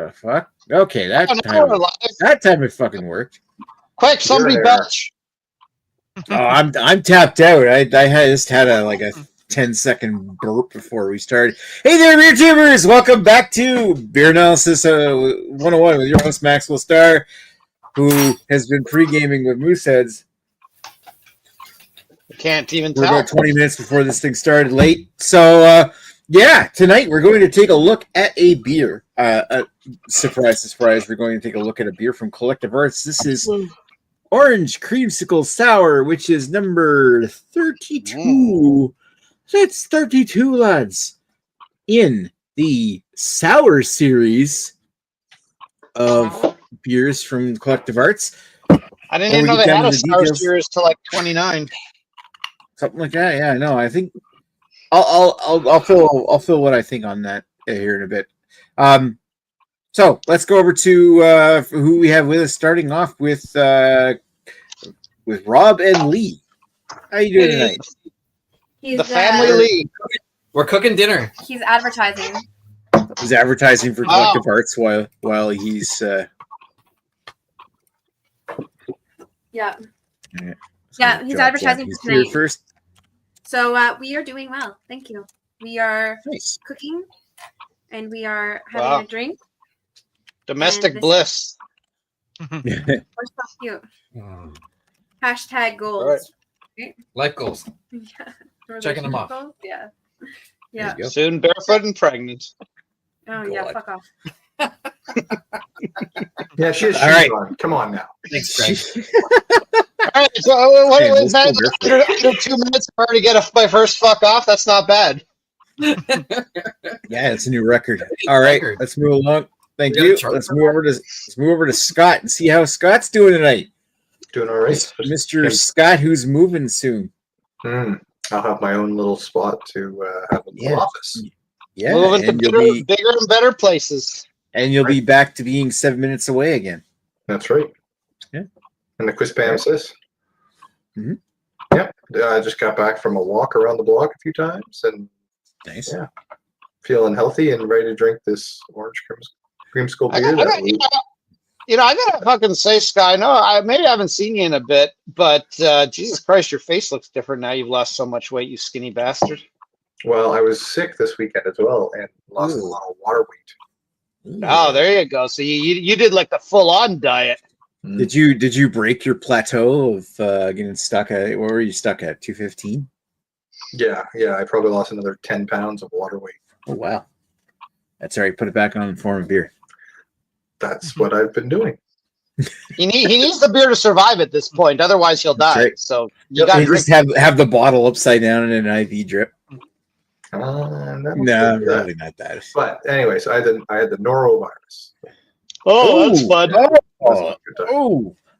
the fuck? Okay, that time it fucking worked. Quick, somebody belch. Oh, I'm tapped out. I just had a 10-second burp before we started. Hey there, beer tubers! Welcome back to Beer Analysis 101 with your host Maxwell Starr, who has been pre-gaming with Mooseheads. I can't even We're tell. about 20 minutes before this thing started late. So, tonight we're going to take a look at a beer. Surprise, surprise, we're going to take a look at a beer from Collective Arts. This is Orange Creamsicle Sour, which is number 32. That's 32, lads, in the Sour series of beers from Collective Arts. I didn't even know they had a Sour series till like 29. Something like that. Yeah, I know. I think I'll fill what I think on that here in a bit. So let's go over to who we have with us. Starting off with Rob and Lee. How you doing tonight? The family league. We're cooking dinner. He's advertising. He's advertising for Collective Arts while he's. Yeah. Yeah, he's advertising for tonight. First. So we are doing well. Thank you. We are cooking, and we are having a drink. Domestic bliss. We're so cute. Hashtag goals. Right. Life goals. Yeah. Checking them off. Goals? Yeah. Yeah. Soon barefoot and pregnant. Oh, yeah. Fuck off. Yeah, she has shoes on. Come on now. Thanks, Greg. All right, so what was that? After 2 minutes, I've already get my first fuck off. That's not bad. Yeah, it's a new record. All right, let's move along. Thank you. Let's move over to Scott and see how Scott's doing tonight. Doing all right, Mr. Scott, who's moving soon. I'll have my own little spot to have a little office. Yeah, moving to bigger and better places. And you'll be back to being 7 minutes away again. That's right. Yeah. And the quiz Pam says. Mm-hmm. Yep. I just got back from a walk around the block a few times, and nice. Yeah, feeling healthy and ready to drink this orange creamsicle beer. I gotta fucking say, Sky. No, I haven't seen you in a bit, but Jesus Christ, your face looks different now. You've lost so much weight, you skinny bastard. Well, I was sick this weekend as well and lost a lot of water weight. Oh, there you go. So you did like the full on diet. Did you break your plateau of getting stuck at? Where were you stuck at? 215. Yeah. I probably lost another 10 pounds of water weight. Oh wow, that's all right. Put it back on in form of beer. That's what I've been doing. He needs the beer to survive at this point, otherwise he'll die. Right. So you got to just have the bottle upside down in an IV drip. No, probably not that. But anyways, I had the norovirus. Oh, that's fun.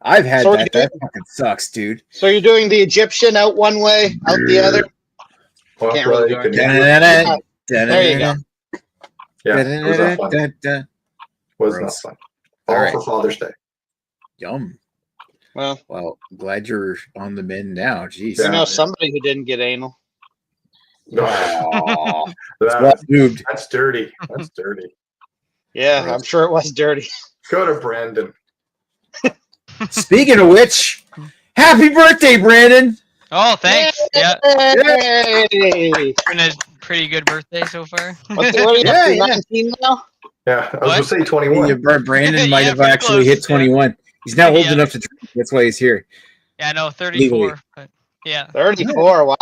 I've had that. That fucking sucks, dude. So you're doing the Egyptian out one way, out the other. Can't really do it. There you go. Yeah, it was not fun. Was not fun. All for Father's Day. Yum. Well, glad you're on the mend now. Jeez. You know somebody who didn't get anal. Oh, that's dirty. That's dirty. Yeah, I'm sure it was dirty. Go to Brandon. Speaking of which, happy birthday, Brandon! Oh, thanks. Yay! It's been a pretty good birthday so far. What are you up to, 19 now? Yeah, I was going to say 21. Yeah, Brandon might have actually hit 21. He's now old enough to drink. That's why he's here. Yeah, no, 34. But yeah. 34, wow.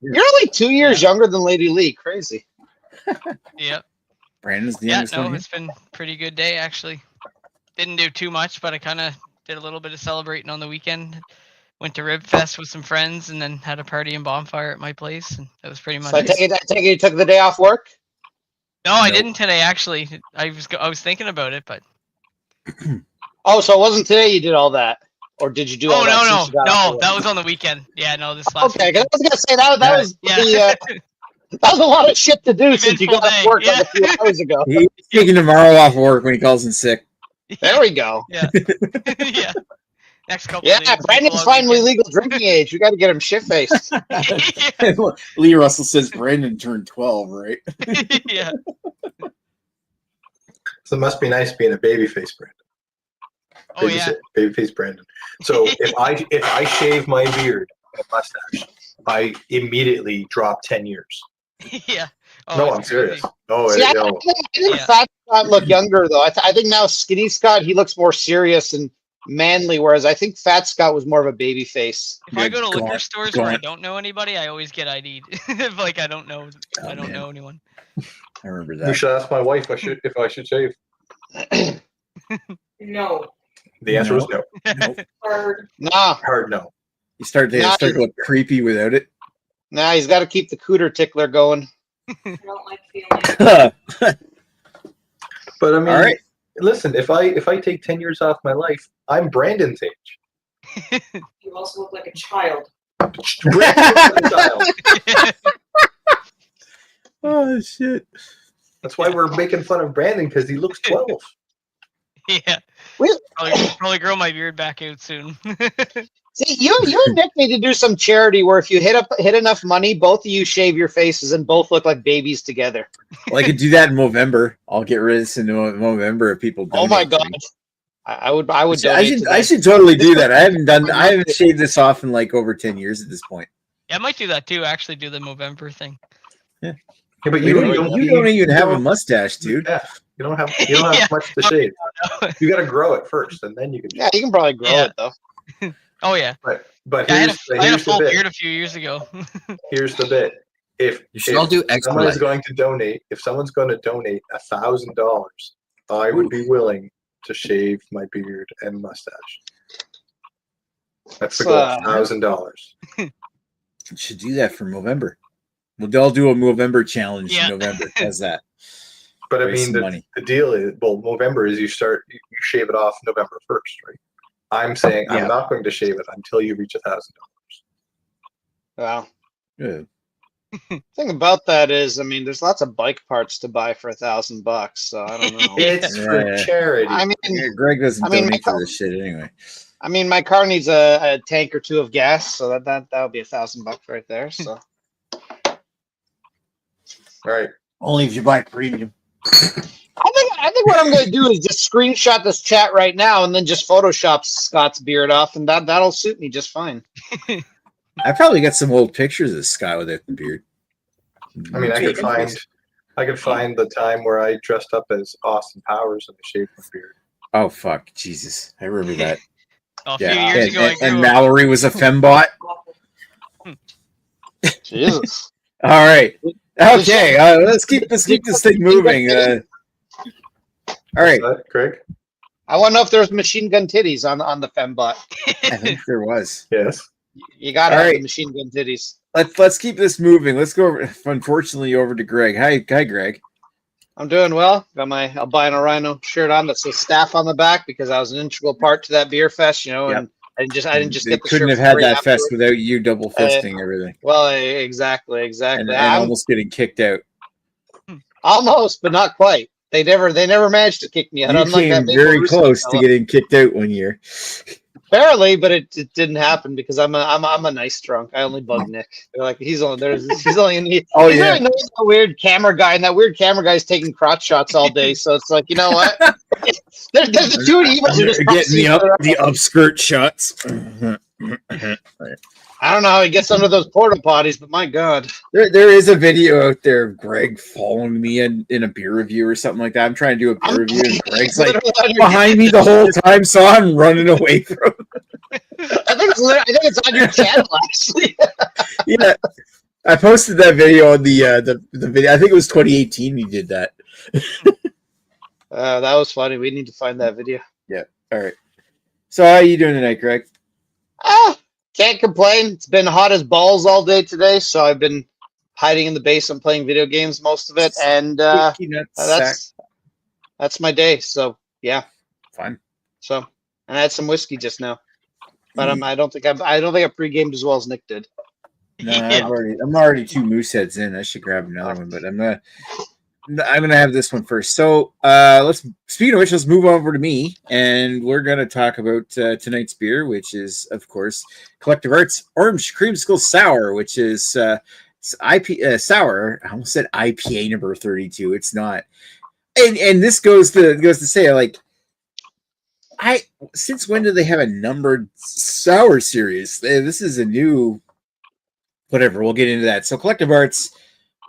You're only 2 years younger than Lady Lee. Crazy. Yep. Brandon's the youngest one. It's been a pretty good day, actually. Didn't do too much, but I kind of did a little bit of celebrating on the weekend. Went to Rib Fest with some friends and then had a party and bonfire at my place. And that was pretty much it. I take it you took the day off work? No, I didn't today, actually. I was thinking about it, but... Oh, so it wasn't today you did all that? Or did you do all that? No, that was on the weekend. Yeah, no, this last weekend. I was going to say, that was that was a lot of shit to do since you got off work like a few hours ago. He's taking tomorrow off work when he calls in sick. There we go. Yeah. Yeah. Next couple days. Brandon's finally legal drinking age. We got to get him shit-faced. Lee Russell says Brandon turned 12, right? Yeah. So it must be nice being a babyface Brandon. Oh yeah. Babyface Brandon. So if I shave my beard and mustache, I immediately drop 10 years. Yeah. Oh, No, it's I'm crazy. serious. No, See, I think Yeah. Fat Scott look younger though. I think now Skinny Scott he looks more serious and manly, whereas I think Fat Scott was more of a baby face. If I go to liquor Gaunt- stores where I gaunt. don't know anybody, I always get ID'd. If like I don't know man. know anyone. I remember You that. should ask my wife if I should shave. No. The answer is no. Nope. Hard. Nah, Hard no. You start to look creepy without it. nah, he's got to keep the cooter tickler going. I don't like feeling. But I mean, All right. listen, if I take 10 years off my life, I'm Brandon's age. You also look like a child. Brandon's a child. Oh shit! That's why we're making fun of Brandon because he looks 12. Yeah. We- Probably grow my beard back out soon. See, you and Nick need to do some charity where if you hit enough money, both of you shave your faces and both look like babies together. Well, I could do that in November. I'll get rid of this in November if people. Oh my donate to god, me. I would I donate should. to that. I should totally do that. I haven't shaved this off in like over 10 years at this point. Yeah, I might do that too. Actually, do the Movember thing. Yeah, but You don't even have a mustache, dude. Yeah, you don't have much to shave. You got to grow it first, and then you can. Yeah, you can probably grow it though. Oh yeah. But Yeah, I had a here's the full bit. beard a few years ago. Here's the bit. If You should all do extra someone is life. going to donate, if someone's going to donate $1,000, I would be willing to shave my beard and mustache. That's the goal. $1,000. You should do that for November. We'll do a November challenge Yeah. in November. How's that? But I Raise mean, some money. the deal is, well, November is you shave it off November 1st, right? I'm saying Yeah. I'm not going to shave it until you reach $1,000. Wow. Good. Thing about that is, I mean, there's lots of bike parts to buy for $1,000, so I don't know. It's for Yeah. charity. I mean, Yeah, Greg doesn't I mean, donate my for this shit anyway. my car needs a tank or two of gas, so that would be $1,000 right there. So Right. Only if you buy premium. I think what I'm going to do is just screenshot this chat right now and then just Photoshop Scott's beard off, and that'll suit me just fine. I probably got some old pictures of Scott without the beard. I mean, I could find the time where I dressed up as Austin Powers and I shaved my beard. Oh fuck, Jesus! I remember that. A few Yeah, years ago, I and grew up. Mallory was a fembot. Jesus. All right. Okay. Let's keep this thing moving. All right. What's that, Craig? I want to know if there's machine gun titties on the fembot. I think there was. Yes. You got to All have the right. machine gun titties. Let's keep this moving. Let's go unfortunately over to Greg. Hi, Greg. I'm doing well. Got my albino rhino shirt on that says staff on the back because I was an integral part to that beer fest, you know, Yep. and I didn't just They get the couldn't shirt have had for free that fest afterwards. without you double fisting everything Well, exactly. and I'm almost getting kicked out. almost, but not quite. They never managed to kick me out. You unlike came that Maple very Russo close to fella. getting kicked out one year. Barely, but it didn't happen because I'm a nice drunk. I only bug Nick. They're like he's only in Oh, he's yeah. really knows that weird camera guy, and that weird camera guy's taking crotch shots all day. So it's like, you know what? there's the two evils. Are just Getting the upskirt shots. I don't know how he gets under those porta potties, but my God. There is a video out there of Greg following me in a beer review or something like that. I'm trying to do a beer review, and Greg's like behind me the whole time, so I'm running away from him. I think it's on your channel actually. Yeah, I posted that video on the video. I think it was 2018. We did that. That was funny. We need to find that video. All right. So how are you doing tonight, Greg? Can't complain. It's been hot as balls all day today, so I've been hiding in the basement playing video games most of it, and that's my day. So yeah, Fine. So and I had some whiskey just now, but I don't think I pre-gamed as well as Nick did. No, Yeah. I'm already 2 moose heads in. I should grab another one, but I'm gonna have this one first. So speaking of which, let's move over to me, and we're gonna talk about tonight's beer, which is of course Collective Arts Orange Creamsicle Sour, which is sour. I almost said IPA number 32. It's not. and this goes to say, like, since when do they have a numbered sour series? This is a new, whatever. We'll get into that. So Collective Arts,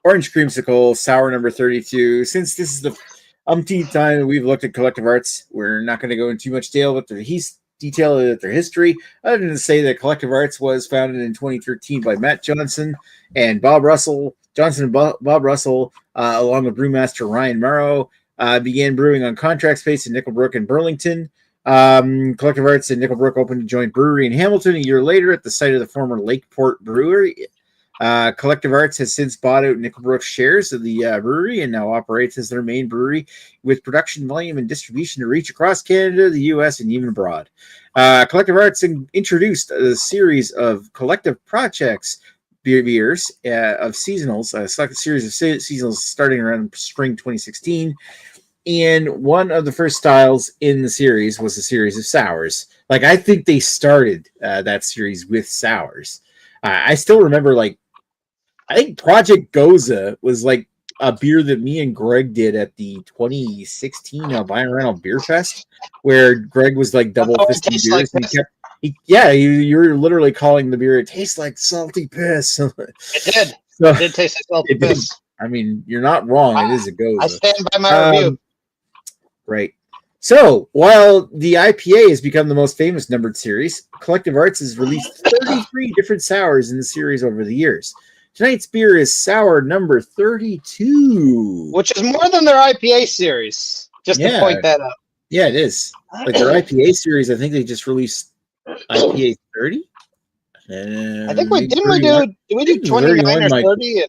Orange Creamsicle, sour number 32. Since this is the umpteenth time we've looked at Collective Arts, we're not going to go into too much detail about their history, other than to say that Collective Arts was founded in 2013 by Matt Johnson and Bob Russell. Bob Russell, along with brewmaster Ryan Morrow, began brewing on contract space in Nickelbrook and Burlington. Collective Arts and Nickelbrook opened a joint brewery in Hamilton a year later at the site of the former Lakeport Brewery. Collective Arts has since bought out Nickelbrook's shares of the brewery and now operates as their main brewery with production volume and distribution to reach across Canada, the U.S., and even abroad. Collective Arts introduced a series of collective projects beers of seasonals, a selected series of seasonals starting around spring 2016. And one of the first styles in the series was a series of sours. Like, I think they started that series with sours. I still remember, like, I think Project Goza was like a beer that me and Greg did at the 2016 Environmental Beer Fest, where Greg was like double fisting beers, like, and you were literally calling the beer, it tastes like salty piss. It did. It did taste like salty piss. I mean, you're not wrong. It is a Goza. I stand by my review. Right. So, while the IPA has become the most famous numbered series, Collective Arts has released 33 different sours in the series over the years. Tonight's beer is sour number 32. Which is more than their IPA series, just to point that out. Yeah, it is. Like, their IPA series, I think they just released IPA 30? I think we did 29 or 30?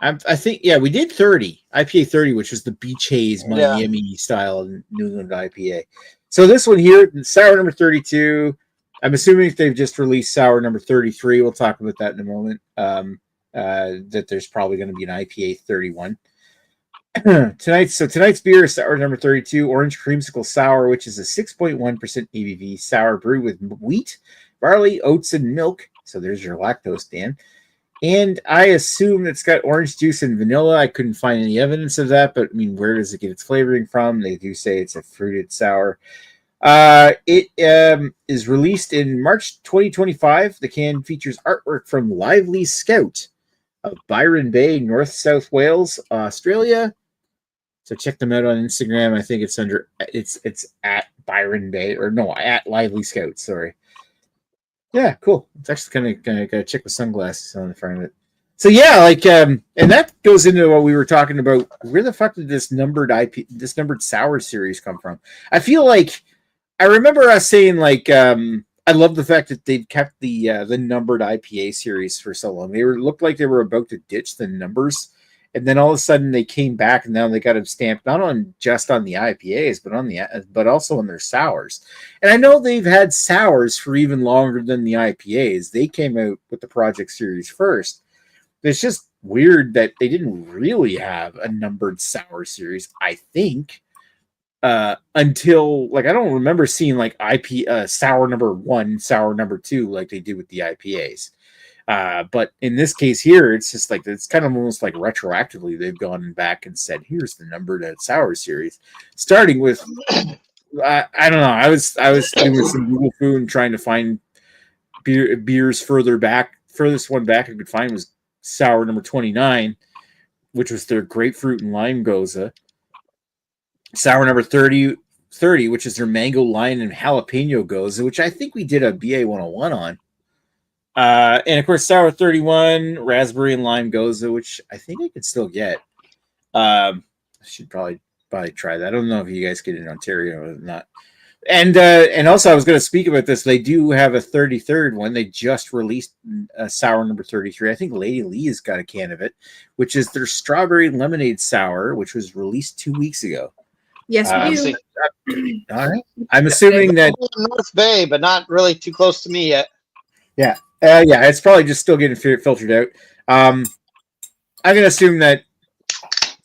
I think, yeah, we did 30. IPA 30, which was the Beach Haze Miami style New England IPA. So this one here, sour number 32. I'm assuming if they've just released sour number 33, we'll talk about that in a moment, that there's probably going to be an IPA 31. Tonight's beer is sour number 32, Orange Creamsicle Sour, which is a 6.1% ABV sour brewed with wheat, barley, oats, and milk. So there's your lactose, Dan. And I assume it's got orange juice and vanilla. I couldn't find any evidence of that, but I mean, where does it get its flavoring from? They do say it's a fruited sour. It is released in March 2025. The can features artwork from Lively Scout of Byron Bay, North South Wales, Australia. So check them out on Instagram. I think it's at Byron Bay, or no, at Lively Scout. Sorry. Yeah, cool. It's actually kind of got a chick with sunglasses on the front of it. So yeah, like, and that goes into what we were talking about. Where the fuck did this numbered sour series come from? I feel like I remember us saying, like, I love the fact that they've kept the numbered IPA series for so long. They looked like they were about to ditch the numbers, and then all of a sudden they came back, and now they got them stamped not on just on the IPAs, but also on their sours. And I know they've had sours for even longer than the IPAs. They came out with the Project series first. It's just weird that they didn't really have a numbered sour series, I think, until, like, I don't remember seeing like sour number 1, sour number 2 like they did with the IPAs. But in this case here, it's just like, it's kind of almost like retroactively they've gone back and said, here's the numbered sour series, starting with I don't know. I was doing some Google food and trying to find beers further back. Furthest one back I could find was sour number 29, which was their grapefruit and lime goza. Sour number 30, which is their mango, lime, and jalapeno goza, which I think we did a BA 101 on. And of course, sour 31, raspberry and lime goza, which I think I could still get. I should probably try that. I don't know if you guys get it in Ontario or not. And also, I was going to speak about this. They do have a 33rd one. They just released a sour number 33. I think Lady Lee has got a can of it, which is their strawberry lemonade sour, which was released 2 weeks ago. Yes, we do. All right. I'm assuming that North Bay, but not really too close to me yet. Yeah. Yeah, it's probably just still getting filtered out. I'm going to assume that,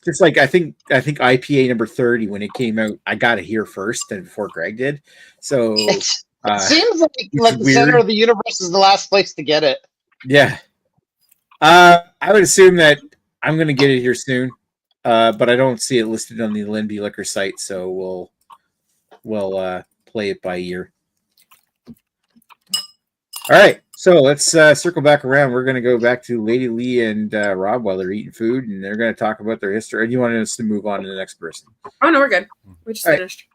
just like I think IPA number 30, when it came out, I got it here first and before Greg did. So it seems like the center of the universe is the last place to get it. Yeah. I would assume that I'm going to get it here soon. but I don't see it listed on the Linby Liquor site, so we'll play it by ear. All right, so let's circle back around. We're going to go back to Lady Lee and Rob while they're eating food, and they're going to talk about their history. Or do you want us to move on to the next person? Oh no, we're good. We just All right. finished.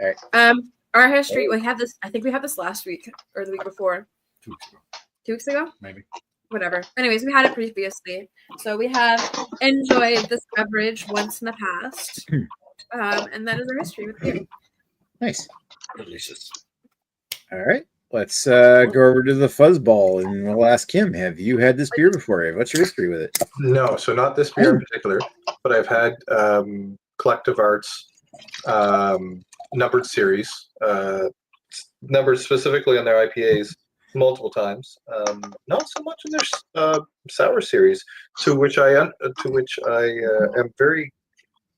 All right. Our history. We had this. I think we had this last week or the week before. 2 weeks ago, 2 weeks ago. maybe. Whatever. Anyways, we had it previously. So we have enjoyed this beverage once in the past, and that is our history with beer. Nice. Delicious. All right. Let's go over to the Fuzzball, and we'll ask him, have you had this beer before? What's your history with it? No, so not this beer in particular, but I've had Collective Arts numbered series, numbered specifically on their IPAs multiple times. Not so much in their sour series, to which I am very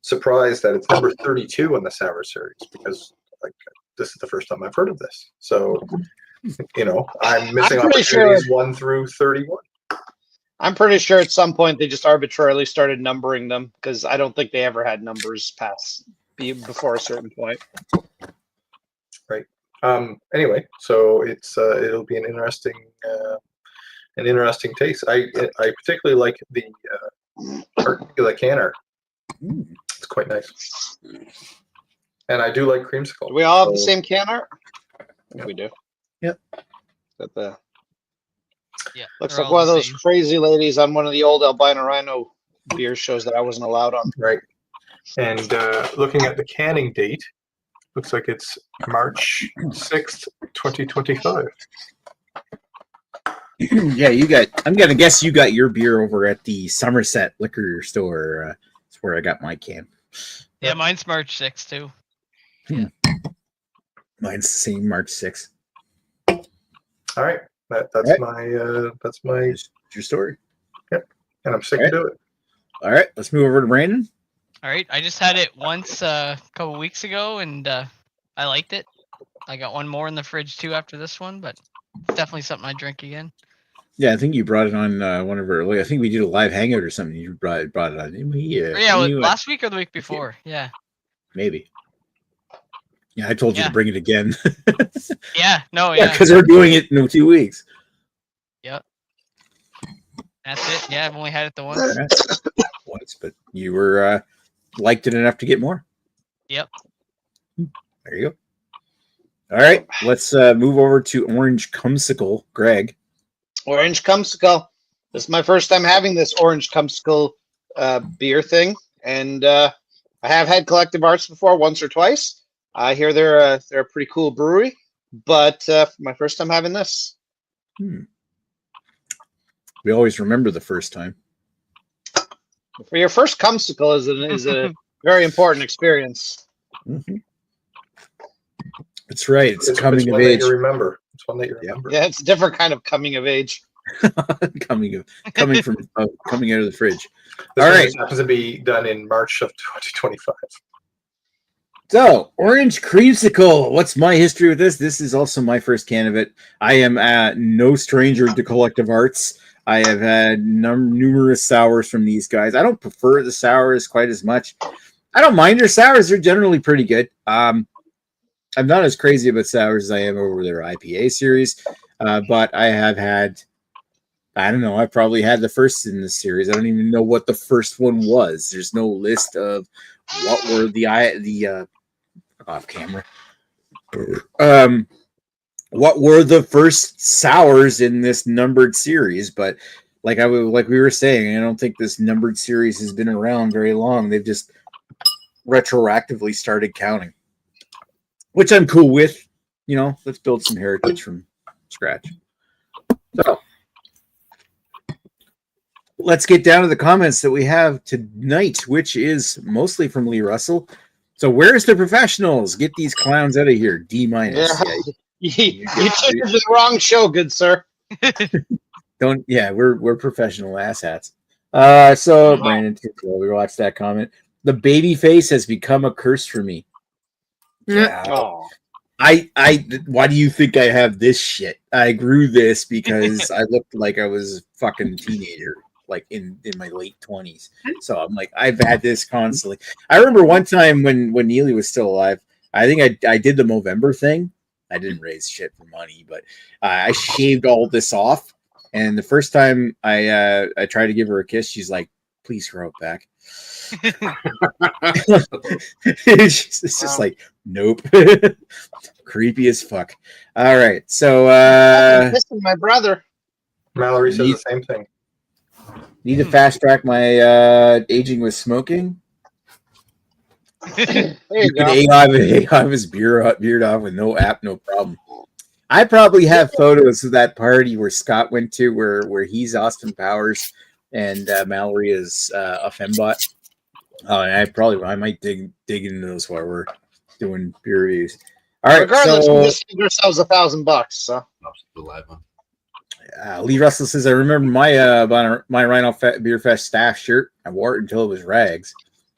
surprised that it's number 32 in the sour series, because like this is the first time I've heard of this. So, I'm missing I'm pretty opportunities sure- 1 through 31. I'm pretty sure at some point they just arbitrarily started numbering them, because I don't think they ever had numbers before a certain point. Right. Anyway, so it'll be an interesting taste. I particularly like the can art. It's quite nice, and I do like Creamsicle. Do we all have the so- same can art? I think Yep. we do. Yep. Got the Yeah. looks they're like all one of the those same. crazy ladies on one of the old albino rhino beer shows that I wasn't allowed on. Right. And looking at the canning date, looks like it's March 6th, 2025. Yeah, I'm going to guess you got your beer over at the Somerset liquor store. That's where I got my can. Yeah, mine's March 6th too. Mine's the same, March 6th. All right. That's Right. my Here's your story. and I'm sick All to do it. All right, let's move over to Brandon. All right, I just had it once a couple weeks ago, and I liked it. I got one more in the fridge too after this one, but it's definitely something I drink again. Yeah, I think you brought it on one of our. I think we did a live hangout or something. You brought it on. Yeah, Last week or the week before. Yeah. maybe. Yeah, I told you to Yeah. bring it again. Yeah. No. Yeah, Yeah. because we're doing it in 2 weeks. That's it. Yeah, I've only had it the once. All right. Once, but you were liked it enough to get more. Yep. There you go. All right, let's move over to Orange Cumsicle, Greg. Orange Cumsicle. This is my first time having this Orange Cumsicle beer thing, and I have had Collective Arts before, once or twice. I hear they're a pretty cool brewery, but my first time having this. We always remember the first time. For your first Cumsicle is a very important experience. Mm-hmm. That's right. It's It's coming of one age. that you remember. It's one that you Yeah. remember. Yeah, it's a different kind of coming of age. coming from coming out of the fridge. This All one right. just happens to be done in March of 2025. So, Orange Creamsicle. What's my history with this? This is also my first can of it. I am no stranger to Collective Arts. I have had numerous sours from these guys. I don't prefer the sours quite as much. I don't mind their sours. They're generally pretty good. I'm not as crazy about sours as I am over their IPA series, but I have had, I don't know, I've probably had the first in this series. I don't even know what the first one was. There's no list of what were the off camera. What were the first sours in this numbered series? But like we were saying, I don't think this numbered series has been around very long. They've just retroactively started counting, which I'm cool with. Let's build some heritage from scratch. So let's get down to the comments that we have tonight, which is mostly from Lee Russell. So where's the professionals? Get these clowns out of here. D-. Yeah. You tuned into the wrong show, good sir. We're professional asshats. So Brandon, we watched that comment. The baby face has become a curse for me. Yeah. Oh. Why do you think I have this shit? I grew this because I looked like I was a fucking teenager. like in my late 20s. So I'm like, I've had this constantly. I remember one time when Neely was still alive, I think I did the Movember thing. I didn't raise shit for money, but I shaved all this off. And the first time I tried to give her a kiss, she's like, please grow it back. It's just like, nope. Creepy as fuck. All right, so kissing my brother. Mallory says the same thing. Need to fast track my aging with smoking. There you You go. can have his beard off with no app, no problem. I probably have photos of that party where Scott went to, where he's Austin Powers and Mallory is a fembot. Oh, and I might dig into those while we're doing beer reviews. All right, Regardless, so we just saved ourselves $1,000. So The live one. Lee Russell says, I remember my Rhino Beer Fest staff shirt. I wore it until it was rags.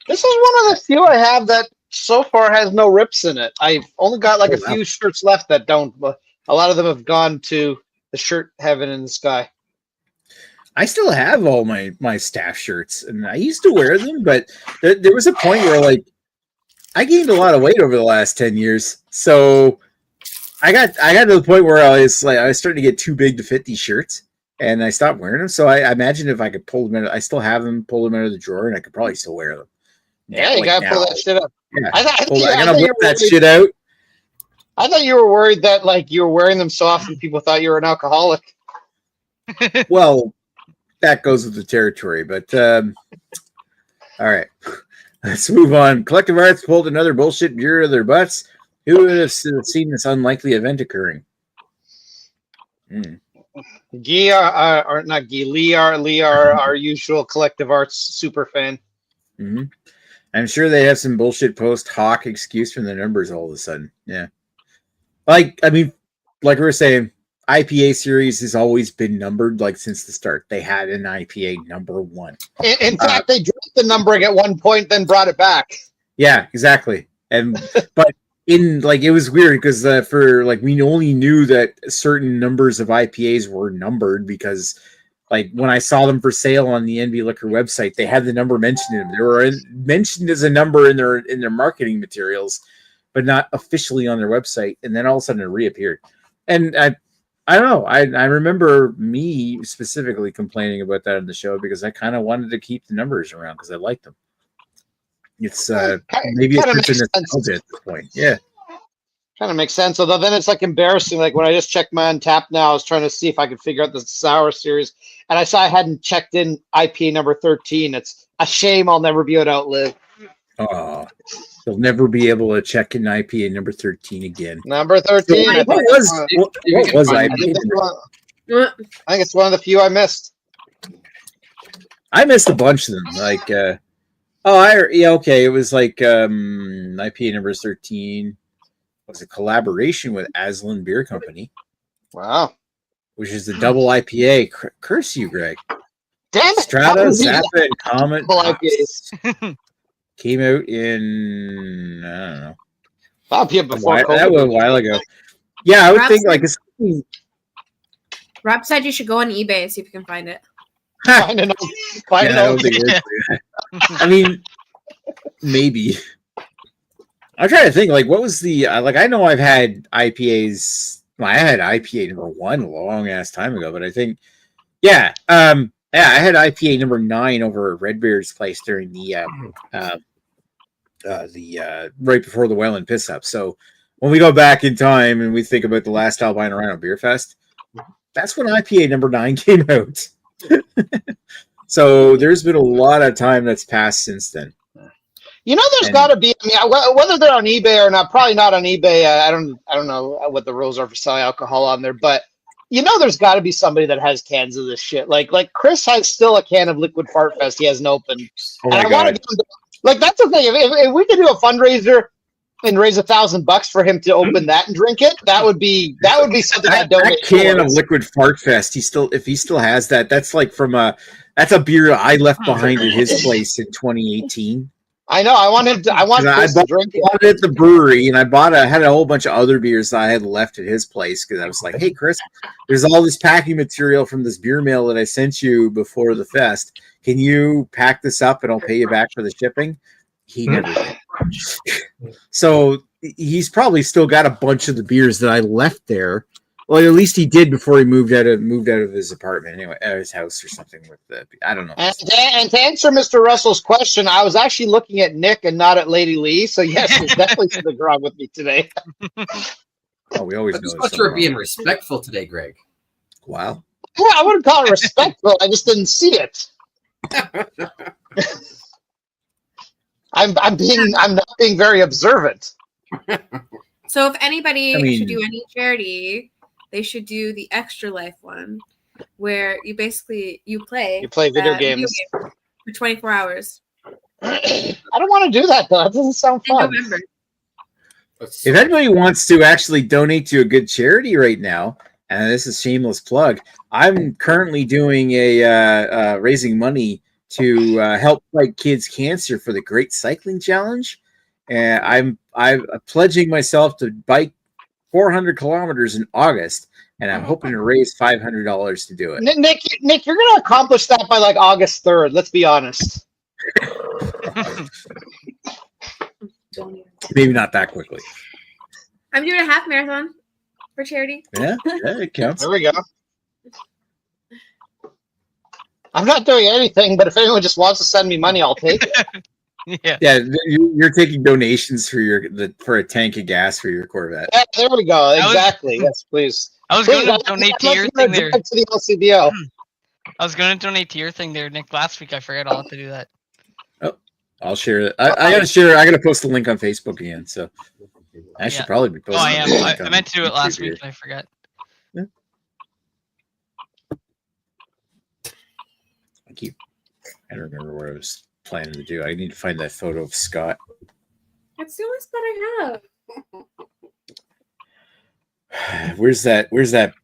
this is one of the few I have that so far has no rips in it. I've only got like a few shirts left that don't, but a lot of them have gone to the shirt heaven in the sky. I still have all my staff shirts, and I used to wear them, but there was a point where like I gained a lot of weight over the last 10 years, so I got to the point where I was starting to get too big to fit these shirts, and I stopped wearing them. So I imagine if I could pull them out, I still have them, pull them out of the drawer, and I could probably still wear them. Yeah, you gotta pull that shit up. Yeah, I gotta whip that shit out. I thought you were worried that like you were wearing them so often people thought you were an alcoholic. Well, that goes with the territory, but all right. Let's move on. Collective Arts pulled another bullshit beer out of their butts. Who would have seen this unlikely event occurring? Lee, our usual Collective Arts super fan. Mm-hmm. I'm sure they have some bullshit post hoc excuse from the numbers all of a sudden. Yeah. Like we were saying, IPA series has always been numbered like since the start. They had an IPA number 1. In fact, they dropped the numbering at one point, then brought it back. Yeah, exactly. And but it was weird because we only knew that certain numbers of IPAs were numbered because like when I saw them for sale on the NB Liquor website, they had the number mentioned in them. They were mentioned as a number in their marketing materials, but not officially on their website. And then all of a sudden it reappeared. And I don't know. I remember me specifically complaining about that on the show because I kind of wanted to keep the numbers around because I liked them. It's maybe it's just a nostalgia at this point. Yeah. Kind of makes sense. Although then it's like embarrassing. Like when I just checked my Untappd now, I was trying to see if I could figure out the sour series, and I saw I hadn't checked in IPA number 13. It's a shame I'll never be able to outlive. Oh, you'll never be able to check in IPA number 13 again. Number 13. So, what was IPA? I think it's one of the few I missed. I missed a bunch of them. Like, it was like IPA number 13 was a collaboration with Aslan Beer Company. Wow. Which is the double IPA. Curse you, Greg. Damn it. Strata, Zappa, and Comet IPAs. Came out in, I don't know. That was a while ago. Yeah, I would think like it's. Rob said you should go on eBay and see if you can find it. Find it. I mean, maybe. I'm trying to think. Like, what was the I know I've had IPAs. Well, I had IPA number 1 a long ass time ago, but I think, I had IPA number 9 over at Redbeard's place during the right before the Well and Piss Up. So when we go back in time and we think about the last Albino Rhino Beer Fest, that's when IPA number 9 came out. So there's been a lot of time that's passed since then. You know, there's got to be. I mean, whether they're on eBay or not, probably not on eBay. I don't know what the rules are for selling alcohol on there, but you know, there's got to be somebody that has cans of this shit. Like Chris has still a can of Liquid Fart Fest he hasn't opened. Oh and I want to get him to, like, that's the thing. If we could do a fundraiser and raise $1,000 for him to open that and drink it, that would be something I'd donate. That can of Liquid Fart Fest, if he still has that, that's like that's a beer I left behind at his place in 2018. I know. I want him to. I want Chris to drink it. bought it at the brewery, and had a whole bunch of other beers that I had left at his place because I was like, "Hey, Chris, there's all this packing material from this beer mail that I sent you before the fest. Can you pack this up, and I'll pay you back for the shipping?" He never did. So he's probably still got a bunch of the beers that I left there. Well, at least he did before he moved out of his apartment, anyway, out of his house or something with the. I don't know. And to answer Mr. Russell's question, I was actually looking at Nick and not at Lady Lee. So yes, there's definitely something wrong with me today. Oh, we always I know. just thought you were being respectful today, Greg. Wow. Yeah, I wouldn't call it respectful. I just didn't see it. I'm not being very observant. So if anybody I mean- should do any charity, they should do the Extra Life one, where you basically play video games for 24 hours I don't want to do that though. That doesn't sound in fun. November. If anybody wants to actually donate to a good charity right now, and this is shameless plug, I'm currently doing a raising money to help fight kids' cancer for the Great Cycling Challenge, and I'm pledging myself to bike 400 kilometers in August, and I'm hoping to raise $500 to do it. Nick, you're going to accomplish that by like August 3rd. Let's be honest. Maybe not that quickly. I'm doing a half marathon for charity. Yeah, it counts. There we go. I'm not doing anything, but if anyone just wants to send me money, I'll take it. Yeah. You're taking donations for a tank of gas for your Corvette. Yeah, there we go. Exactly. Yes, please. I was Please, going to donate to your I'm thing gonna there. drive to the LCBO. I was going to donate to your thing there, Nick. Last week I forgot I'll have to do that. I'll share it. I gotta share. I gotta post the link on Facebook again. So I should probably be posting. Oh, I am. the link I on meant to do it last YouTube week and I forgot. I don't remember what I was planning to do. I need to find that photo of Scott. That's the only spot I have. Where's that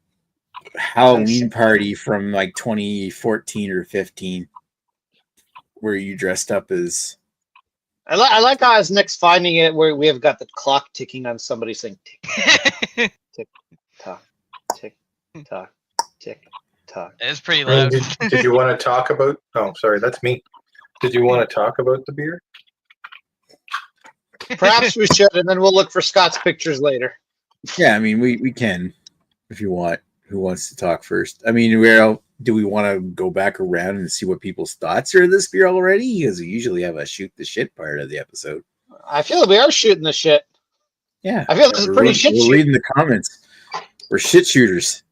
Halloween party from like 2014 or 15 where you dressed up as I like how as Nick's finding it where we have got the clock ticking on somebody saying tick, tick, tock, tick, tock, tick, tock. It's pretty Ryan, loud. did you want to talk about? Oh, sorry, that's me. Did you want to talk about the beer? Perhaps we should, and then we'll look for Scott's pictures later. Yeah, I mean we can if you want. Who wants to talk first? I mean, do we want to go back around and see what people's thoughts are of this beer already? Because we usually have a shoot the shit part of the episode. I feel that we are shooting the shit. Yeah, I feel this is pretty shit We're shoot. reading the comments. We're shit shooters.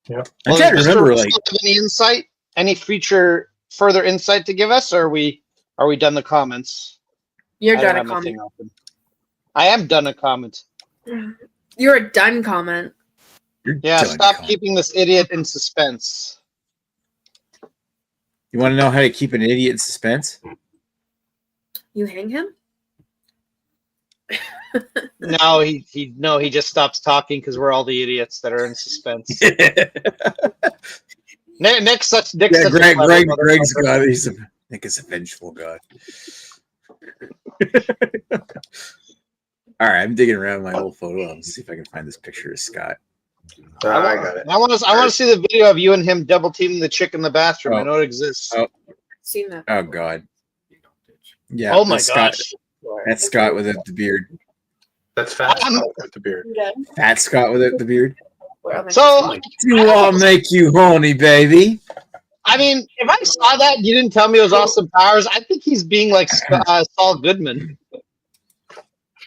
Yeah. I'm trying to does Mr. remember, Russell like, have any insight, any further insight to give us, or are we done the comments? You're I don't done a have my comment. thing open. I am done a comment. You're a done comment. you're Yeah, done, stop Colin. keeping this idiot in suspense. You want to know how to keep an idiot in suspense? You hang him? No, he just stops talking because we're all the idiots that are in suspense. Nick's such Yeah, a Greg's motherfucker. got. Nick is a vengeful god. All right, I'm digging around my old photo. I'll see if I can find this picture of Scott. I got it. I want to see the video of you and him double teaming the chick in the bathroom. I know it exists. Oh. Seen that. Oh God. Yeah. Oh my that's Scott. gosh. That's Scott without the beard. That's fat with the beard. Fat Scott without the beard. So, I'll make you horny, baby. I mean, if I saw that and you didn't tell me it was Austin Powers, I think he's being like Saul Goodman.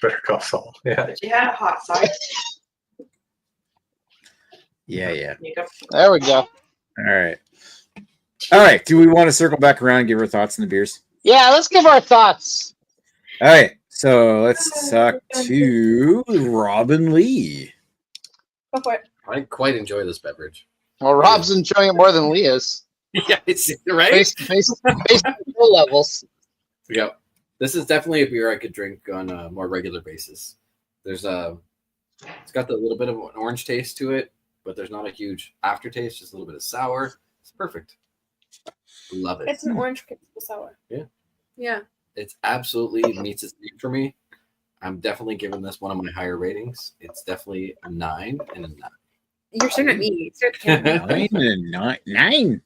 Better call Saul. Yeah. But you had a hot side. Yeah. There we go. All right. Do we want to circle back around and give our thoughts on the beers? Yeah, let's give our thoughts. All right. So let's talk to Robin Lee. Go for it. I quite enjoy this beverage. Well, Rob's enjoying it more than Lee is. Yeah, it's right. Based on skill levels. Yeah, this is definitely a beer I could drink on a more regular basis. It's got a little bit of an orange taste to it, but there's not a huge aftertaste. Just a little bit of sour. It's perfect. Love it. It's an orange creamsicle sour. Yeah. Yeah. It's absolutely meets its need for me. I'm definitely giving this one of my higher ratings. It's definitely a 9 and a 9. You're staring at me. Stare at the camera. 9 and 9.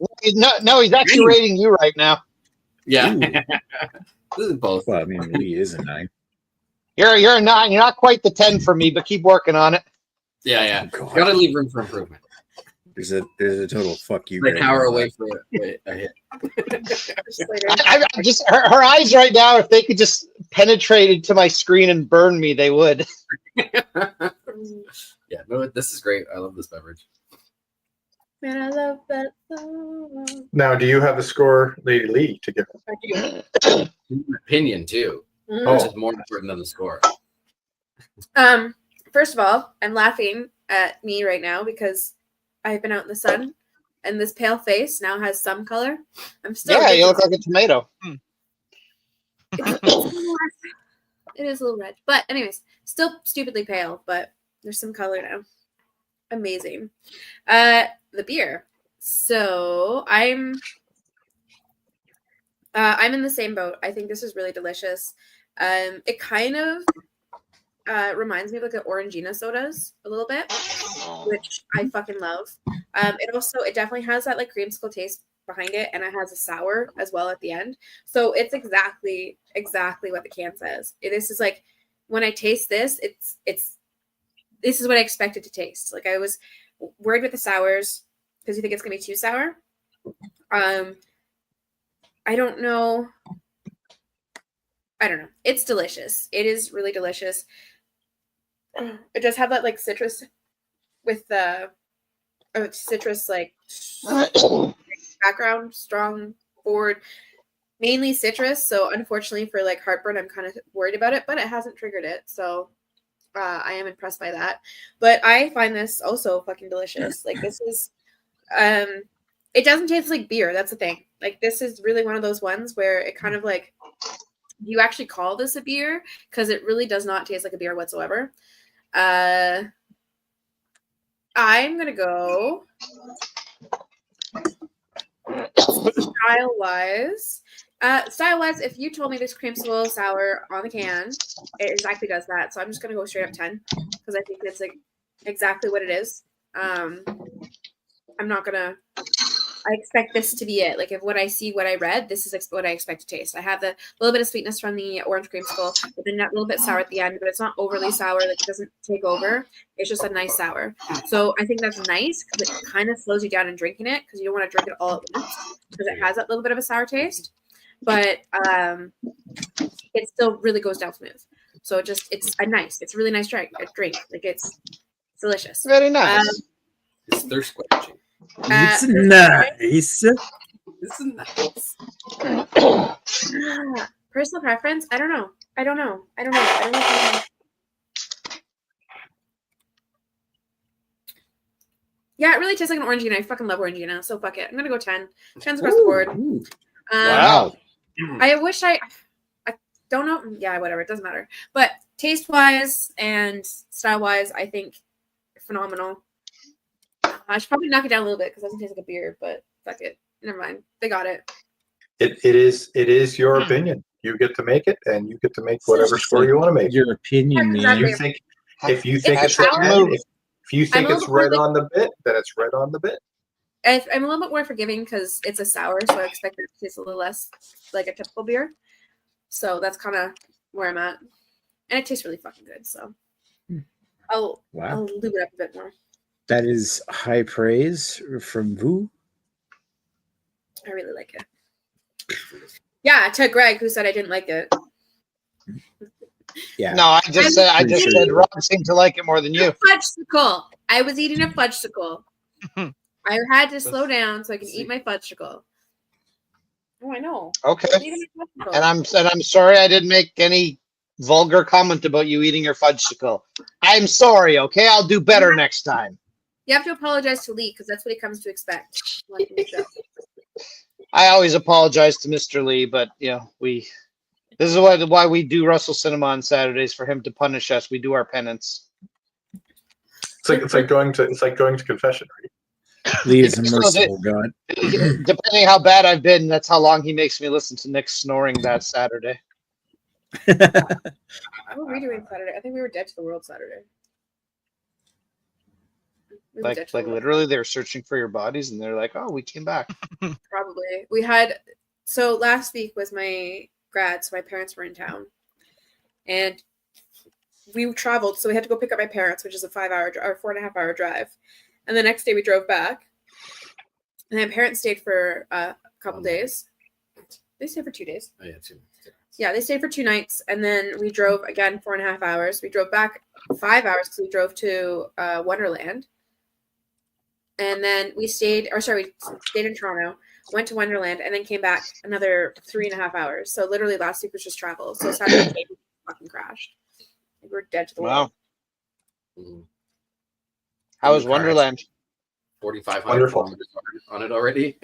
No, he's actually rating you right now. Yeah. Ooh. This is both. Well, I mean, Lee is a 9. You're a 9. You're not quite the 10 for me, but keep working on it. Yeah. Oh, God. Gotta leave room for improvement. There's a total fuck you. Like right power now. away for a hit. Just later. I just her eyes right now. If they could just penetrate into my screen and burn me, they would. Yeah, no, this is great. I love this beverage. Man, I love that song. Now, do you have a score, Lady Lee, to give? Opinion too, Mm. which is more important than the score. First of all, I'm laughing at me right now because I've been out in the sun and this pale face now has some color. I'm still Yeah, you look like a tomato. It is a little red. But anyways, still stupidly pale, but there's some color now. Amazing. The beer. So I'm in the same boat. I think this is really delicious. It kind of reminds me of like an Orangina sodas a little bit, which I fucking love. It definitely has that like creamsicle taste behind it, and it has a sour as well at the end. So it's exactly what the can says. This is like when I taste this, this is what I expected to taste. Like I was worried with the sours because you think it's gonna be too sour. I don't know. It's delicious. It is really delicious. It does have that like citrus with the citrus like background, strong forward, mainly citrus. So unfortunately for like heartburn, I'm kind of worried about it, but it hasn't triggered it. So I am impressed by that. But I find this also fucking delicious. Like this is, it doesn't taste like beer. That's the thing. Like this is really one of those ones where it kind of like, you actually call this a beer because it really does not taste like a beer whatsoever. I'm gonna go style-wise. If you told me this creamsicle sour on the can, it exactly does that. So I'm just gonna go straight up 10 because I think it's like exactly what it is. I'm not gonna. I expect this to be it. Like if what I see, what I read, this is what I expect to taste. I have the little bit of sweetness from the orange creamsicle, but then that little bit sour at the end, but it's not overly sour. Like it doesn't take over. It's just a nice sour. So I think that's nice because it kind of slows you down in drinking it because you don't want to drink it all at once because it has that little bit of a sour taste, but it still really goes down smooth. So it's a really nice drink. Like it's delicious. Very nice. It's thirst quenching. It's nice. This is nice. Personal preference? I don't know. Yeah, it really tastes like an Orangina. I fucking love Orangina, so fuck it. I'm gonna go 10. 10's across the board. Wow. I wish I don't know. Yeah, whatever. It doesn't matter. But taste-wise and style-wise, I think phenomenal. I should probably knock it down a little bit because it doesn't taste like a beer, but fuck it. Never mind. They got it. It is your opinion. You get to make it, and you get to make whatever score you want to make. Your opinion, man. Exactly. If you think it's right on the bit, then it's right on the bit. I'm a little bit more forgiving because it's a sour, so I expect it to taste a little less like a typical beer. So that's kind of where I'm at. And it tastes really fucking good, so I'll lube it up a bit more. That is high praise from Vu. I really like it. Yeah, to Greg, who said I didn't like it. Yeah. No, I just said Rob seemed to like it more than you. Fudgesicle. I was eating a fudgesicle. I had to slow down so I can eat my fudgesicle. Oh, I know. Okay. And I'm sorry I didn't make any vulgar comment about you eating your fudgesicle. I'm sorry, okay? I'll do better next time. You have to apologize to Lee because that's what he comes to expect. I always apologize to Mr. Lee, but this is why we do Russell Cinema on Saturdays, for him to punish us. We do our penance. It's like going to confession, right? Lee is a So merciful God. depending how bad I've been, that's how long he makes me listen to Nick snoring that Saturday. What were we doing Saturday? I think we were dead to the world Saturday. We were dead Like to the world. literally, they were searching for your bodies, and they're like, "Oh, we came back." Probably. We had, so last week was my grad, so my parents were in town. And we traveled, so we had to go pick up my parents, which is a 5-hour or 4.5-hour drive. And the next day we drove back. And my parents stayed for a couple days. They stayed for 2 days. Oh, yeah, 2. Yeah, they stayed for 2 nights, and then we drove again 4.5 hours. We drove back 5 hours because we drove to Wonderland, and then we stayed in Toronto, went to Wonderland, and then came back another 3.5 hours. So literally last week was just travel. So Saturday we fucking crashed. We were dead to the world. Wow. Mm. How was Wonderland? 4,500 kilometers on it already.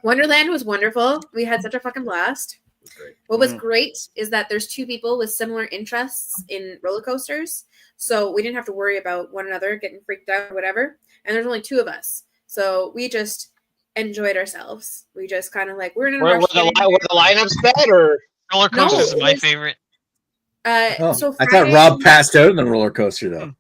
Wonderland was wonderful. We had such a fucking blast. Great. What was great is that there's 2 people with similar interests in roller coasters, so we didn't have to worry about one another getting freaked out or whatever. And there's only 2 of us, so we just enjoyed ourselves. We just kind of like we're in a rush. Were the lineups bad or Roller No, coasters is it my was- favorite. So I thought Friday- Rob passed out on the roller coaster though.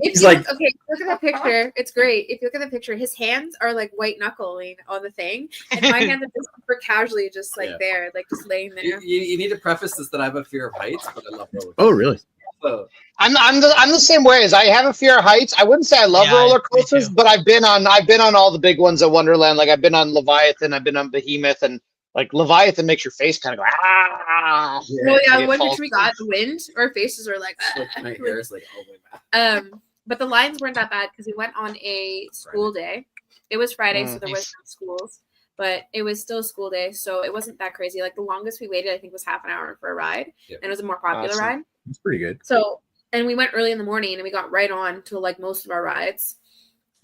He's like, okay, look at the picture. It's great. If you look at the picture, his hands are like white knuckling on the thing, and my hands are just super casually just like there, like just laying there. You need to preface this that I have a fear of heights, but I love roller coasters. oh really? So, I'm the same way as I have a fear of heights. I wouldn't say I love Yeah, roller me coasters, too. but I've been on all the big ones at Wonderland. Like I've been on Leviathan, I've been on Behemoth, and like Leviathan makes your face kind of go ah. Well, yeah, It one falls- picture we got, the wind, our faces are like, my hair is like all the way back. But the lines weren't that bad because we went on a school day. It was Friday, so there was Nice. no schools, but it was still a school day, so it wasn't that crazy. Like the longest we waited, I think, was half an hour for a ride, and it was a more popular Awesome. ride. That's pretty good. So, and we went early in the morning, and we got right on to like most of our rides.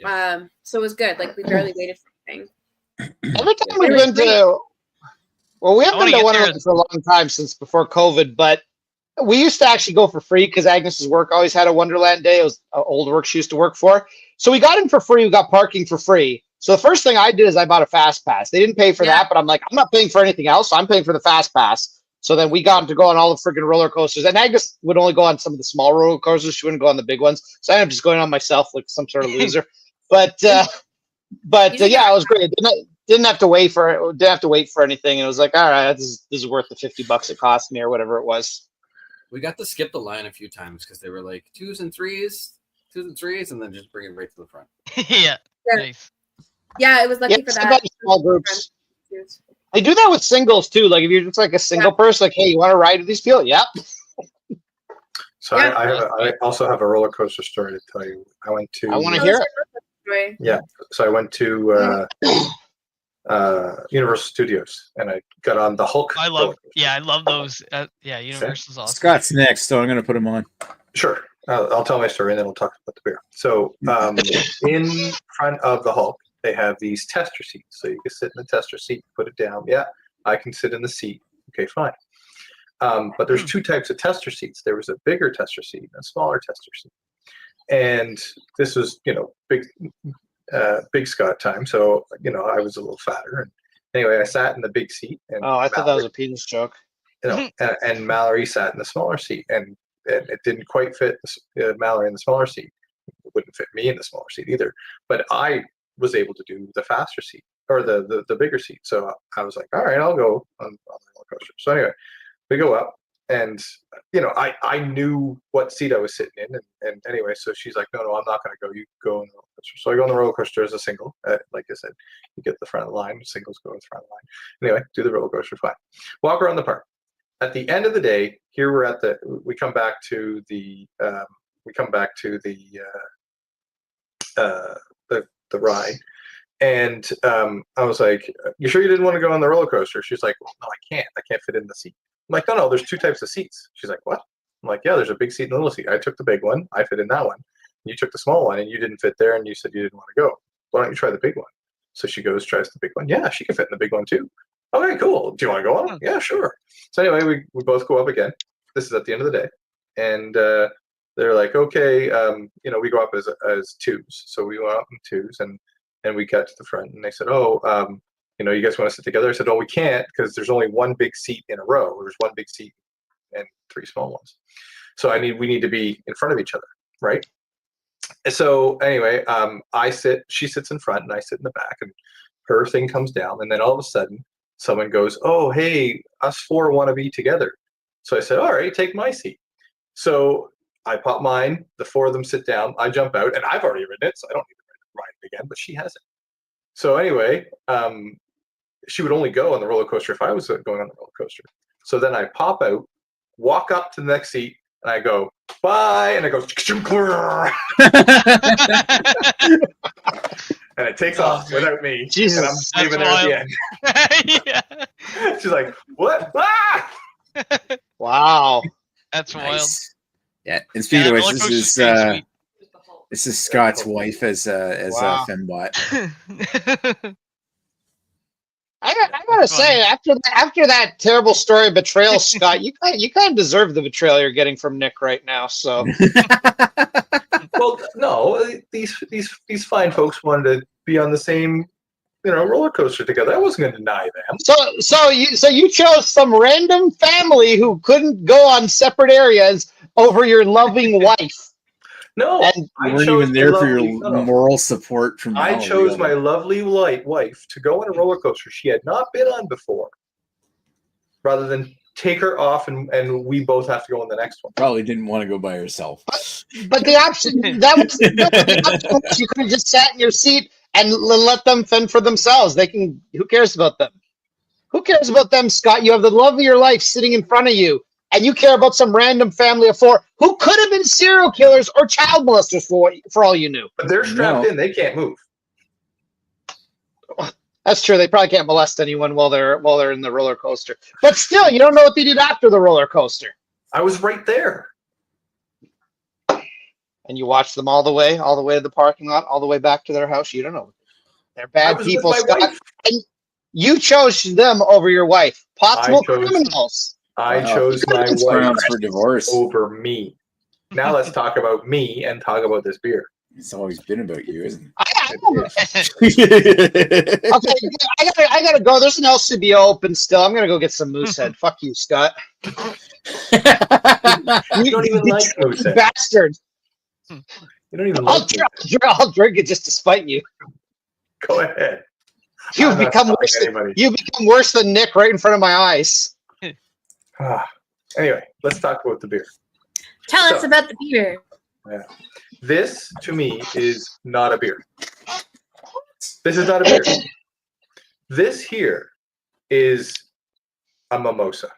So it was good. Like we barely waited for anything. Every time we've been to, well, we haven't wanna been to get Wonderland there. for a long time since before COVID, but we used to actually go for free because Agnes's work always had a Wonderland day. It was old work she used to work for. So we got in for free. We got parking for free. So the first thing I did is I bought a fast pass. They didn't pay for that, but I'm like, I'm not paying for anything else. So I'm paying for the fast pass. So then we got to go on all the freaking roller coasters. And Agnes would only go on some of the small roller coasters. She wouldn't go on the big ones. So I ended up just going on myself like some sort of loser. But yeah, it was great. Didn't have to wait for it. Didn't have to wait for anything. And it was like, all right, this is worth the $50 it cost me or whatever it was. We got to skip the line a few times because they were like 2s and 3s, and then just bring it right to the front. Yeah. Yeah. Nice. Yeah, it was lucky for sometimes that. small groups. They do that with singles too. Like if you're just like a single person, like, hey, you want to ride with these people? Yep. So I also have a roller coaster story to tell you. I want to hear it. Yeah. So I went to Universal Studios and I got on the Hulk. I love those. Universal's awesome. Scott's next, so I'm going to put him on. Sure. I'll tell my story and then we'll talk about the beer. So in front of the Hulk, they have these tester seats. So you can sit in the tester seat, put it down. Yeah, I can sit in the seat. Okay, fine. But there's 2 types of tester seats. There was a bigger tester seat and a smaller tester seat. And this was, big Scott time. So, I was a little fatter. And anyway, I sat in the big seat. And I thought that was a penis joke. And Mallory sat in the smaller seat. And it didn't quite fit Mallory in the smaller seat. It wouldn't fit me in the smaller seat either. But I was able to do the faster seat or the bigger seat. So I was like, all right, I'll go on the roller coaster. So anyway, we go up and, I knew what seat I was sitting in. And anyway, so she's like, no, I'm not going to go. You go on the roller coaster. So I go on the roller coaster as a single. Like I said, you get the front of the line. Singles go in the front of the line. Anyway, do the roller coaster, fine. Walk around the park. At the end of the day, here we come back to the ride. And I was like, you sure you didn't want to go on the roller coaster? She's like, well, no, I can't fit in the seat. I'm like, no, there's 2 types of seats. She's like, what? I'm like, yeah, there's a big seat and a little seat. I took the big one. I fit in that one. You took the small one and you didn't fit there and you said you didn't want to go. Why don't you try the big one? So she tries the big one. Yeah, she can fit in the big one too. Okay, cool. Do you want to go on? Yeah, sure. So anyway, we both go up again. This is at the end of the day. And they're like, okay, we go up as twos. So we went up in twos, and we got to the front, and they said, oh, you guys want to sit together? I said, oh, we can't, because there's only one big seat in a row. There's one big seat and 3 small ones. So we need to be in front of each other, right? So anyway, she sits in front and I sit in the back, and her thing comes down, and then all of a sudden someone goes, oh, hey, us 4 want to be together. So I said, all right, take my seat. So I pop mine, the 4 of them sit down, I jump out, and I've already ridden it, so I don't need to ride it again, but she hasn't. So anyway, she would only go on the roller coaster if I was going on the roller coaster. So then I pop out, walk up to the next seat, and I go, bye, and it goes, and it takes off without me. Jesus, and I'm leaving her at the end. Yeah. She's like, what? Ah! Wow. That's wild. Nice. Yeah, and speaking of which, roller this coaster's is pretty sweet. this is Scott's wife as Wow. a fembot. I gotta say, after that terrible story of betrayal, Scott, you kind of deserve the betrayal you're getting from Nick right now. So, Well, no, these fine folks wanted to be on the same, roller coaster together. I wasn't going to deny them. so you chose some random family who couldn't go on separate areas over your loving wife. No, And You weren't even there for your moral support from I Mallory, chose my really. lovely wife to go on a roller coaster she had not been on before, rather than take her off and we both have to go on the next one. Probably didn't want to go by herself. But the option was you could have just sat in your seat and let them fend for themselves. Who cares about them? Who cares about them, Scott? You have the love of your life sitting in front of you, and you care about some random family of 4 who could have been serial killers or child molesters for all you knew. But they're strapped in; they can't move. That's true. They probably can't molest anyone while they're in the roller coaster. But still, you don't know what they did after the roller coaster. I was right there. And you watch them all the way to the parking lot, all the way back to their house. You don't know. They're bad people, Scott. And you chose them over your wife. Possible criminals. I chose my wife grounds for divorce. over me. Now let's talk about me and talk about this beer. It's always been about you, isn't Okay, it? I gotta go. There's an LCBO open still. I'm gonna go get some Moosehead. Fuck you, Scott. You don't even like Moosehead. Bastard. You don't even like Moosehead. I'll drink it just to spite you. Go ahead. You become worse than Nick right in front of my eyes. Anyway, let's talk about the beer. Tell us about the beer. Yeah. This, to me, is not a beer. This is not a beer. This here is a mimosa.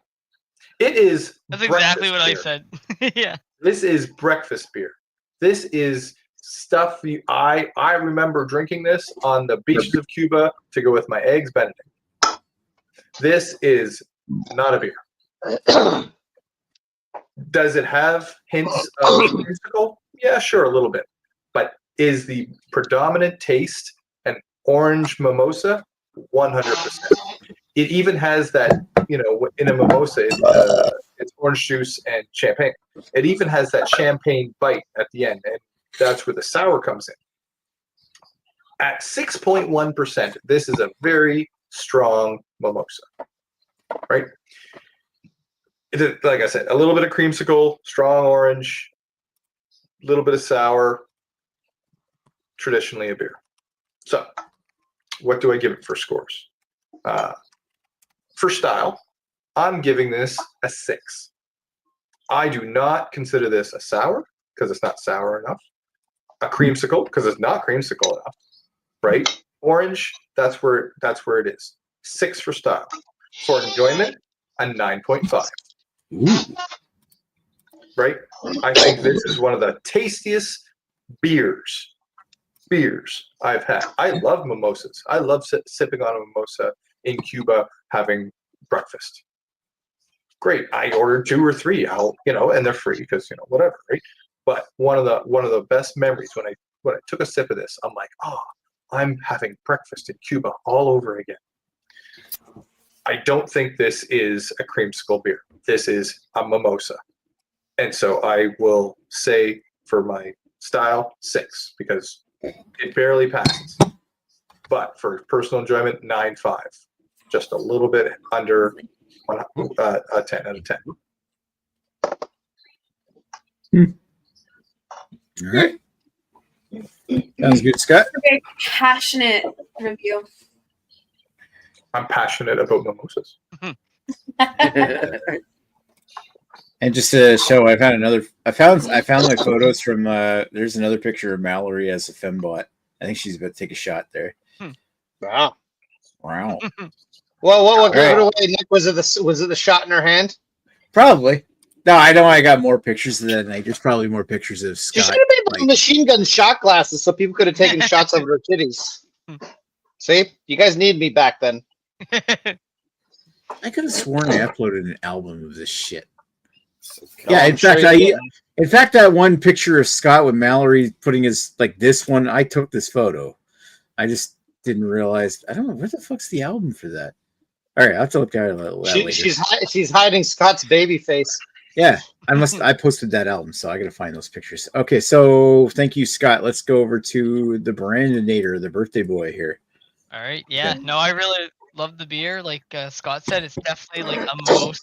It is. That's exactly what beer. I said. Yeah. This is breakfast beer. This is stuff I remember drinking this on the beaches of Cuba to go with my eggs Benedict. This is not a beer. Does it have hints of creamsicle? Yeah, sure, a little bit. But is the predominant taste an orange mimosa? 100%. It even has that, in a mimosa, it's orange juice and champagne. It even has that champagne bite at the end, and that's where the sour comes in. At 6.1%, this is a very strong mimosa, right? Like I said, a little bit of creamsicle, strong orange, a little bit of sour, traditionally a beer. So, what do I give it for scores? For style, I'm giving this a 6. I do not consider this a sour because it's not sour enough. A creamsicle because it's not creamsicle enough. Right? Orange, that's where it is. 6 for style. For enjoyment, a 9.5. Ooh. Right? I think this is one of the tastiest beers I've had. I love mimosas. I love sipping on a mimosa in Cuba having breakfast. Great. I ordered 2 or 3. And they're free because whatever, right? But one of the best memories when I took a sip of this, I'm like, I'm having breakfast in Cuba all over again. I don't think this is a creamsicle beer. This is a mimosa. And so I will say for my style 6 because it barely passes. But for personal enjoyment, 9.5, just a little bit under a 10 out of 10. All right. Sounds good, Scott. A very passionate review. I'm passionate about mimosas. And just to show, I found my photos from. There's another picture of Mallory as a fembot. I think she's about to take a shot there. Wow. Wow. Well, what gave Right. it away, Nick? Was it the shot in her hand? Probably. No, I know I got more pictures of that night. There's probably more pictures of You Scott. should have made machine gun shot glasses so people could have taken shots of her titties. See, you guys need me back then. I could have sworn I uploaded an album of this shit. Oh, Yeah, I'm in sure fact, you did. in fact, that one picture of Scott with Mallory putting his like this one, I took this photo. I just didn't realize. I don't know where the fuck's the album for that. All right, I'll have to look at it later. She's hiding Scott's baby face. Yeah, I posted that album, so I gotta find those pictures. Okay, so thank you, Scott. Let's go over to the Brandinator, the birthday boy here. All right. Yeah. No, I really love the beer. Like Scott said, it's definitely like a mimosa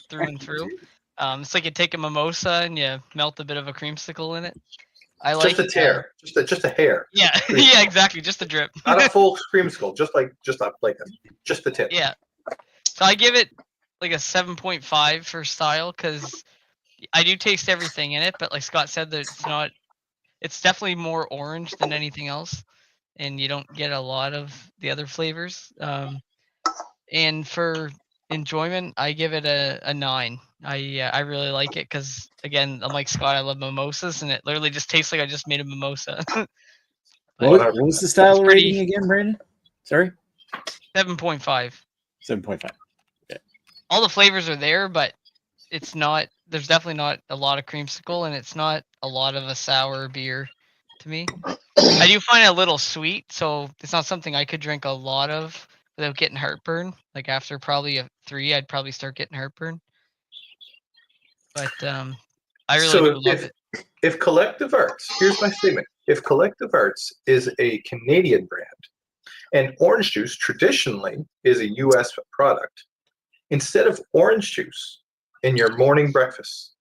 through and through. It's like you take a mimosa and you melt a bit of a creamsicle in it. I like Just a tear, just a hair. Yeah. Yeah. Exactly. Just a drip. Not a full creamsicle, just the tip. Yeah. So I give it like a 7.5 for style because I do taste everything in it, but like Scott said, that it's definitely more orange than anything else, and you don't get a lot of the other flavors. And for enjoyment, I give it a 9. I really like it because again, I'm like Scott, I love mimosas, and it literally just tastes like I just made a mimosa. What was the style rating again, Brandon? Sorry, 7.5. 7.5. Yeah. All the flavors are there, but it's not. There's definitely not a lot of creamsicle, and it's not a lot of a sour beer to me. I do find it a little sweet, so it's not something I could drink a lot of without getting heartburn. Like after probably a 3, I'd probably start getting heartburn. But I really do love it. If Collective Arts, here's my statement: if Collective Arts is a Canadian brand, and orange juice traditionally is a U.S. product, instead of orange juice in your morning breakfast,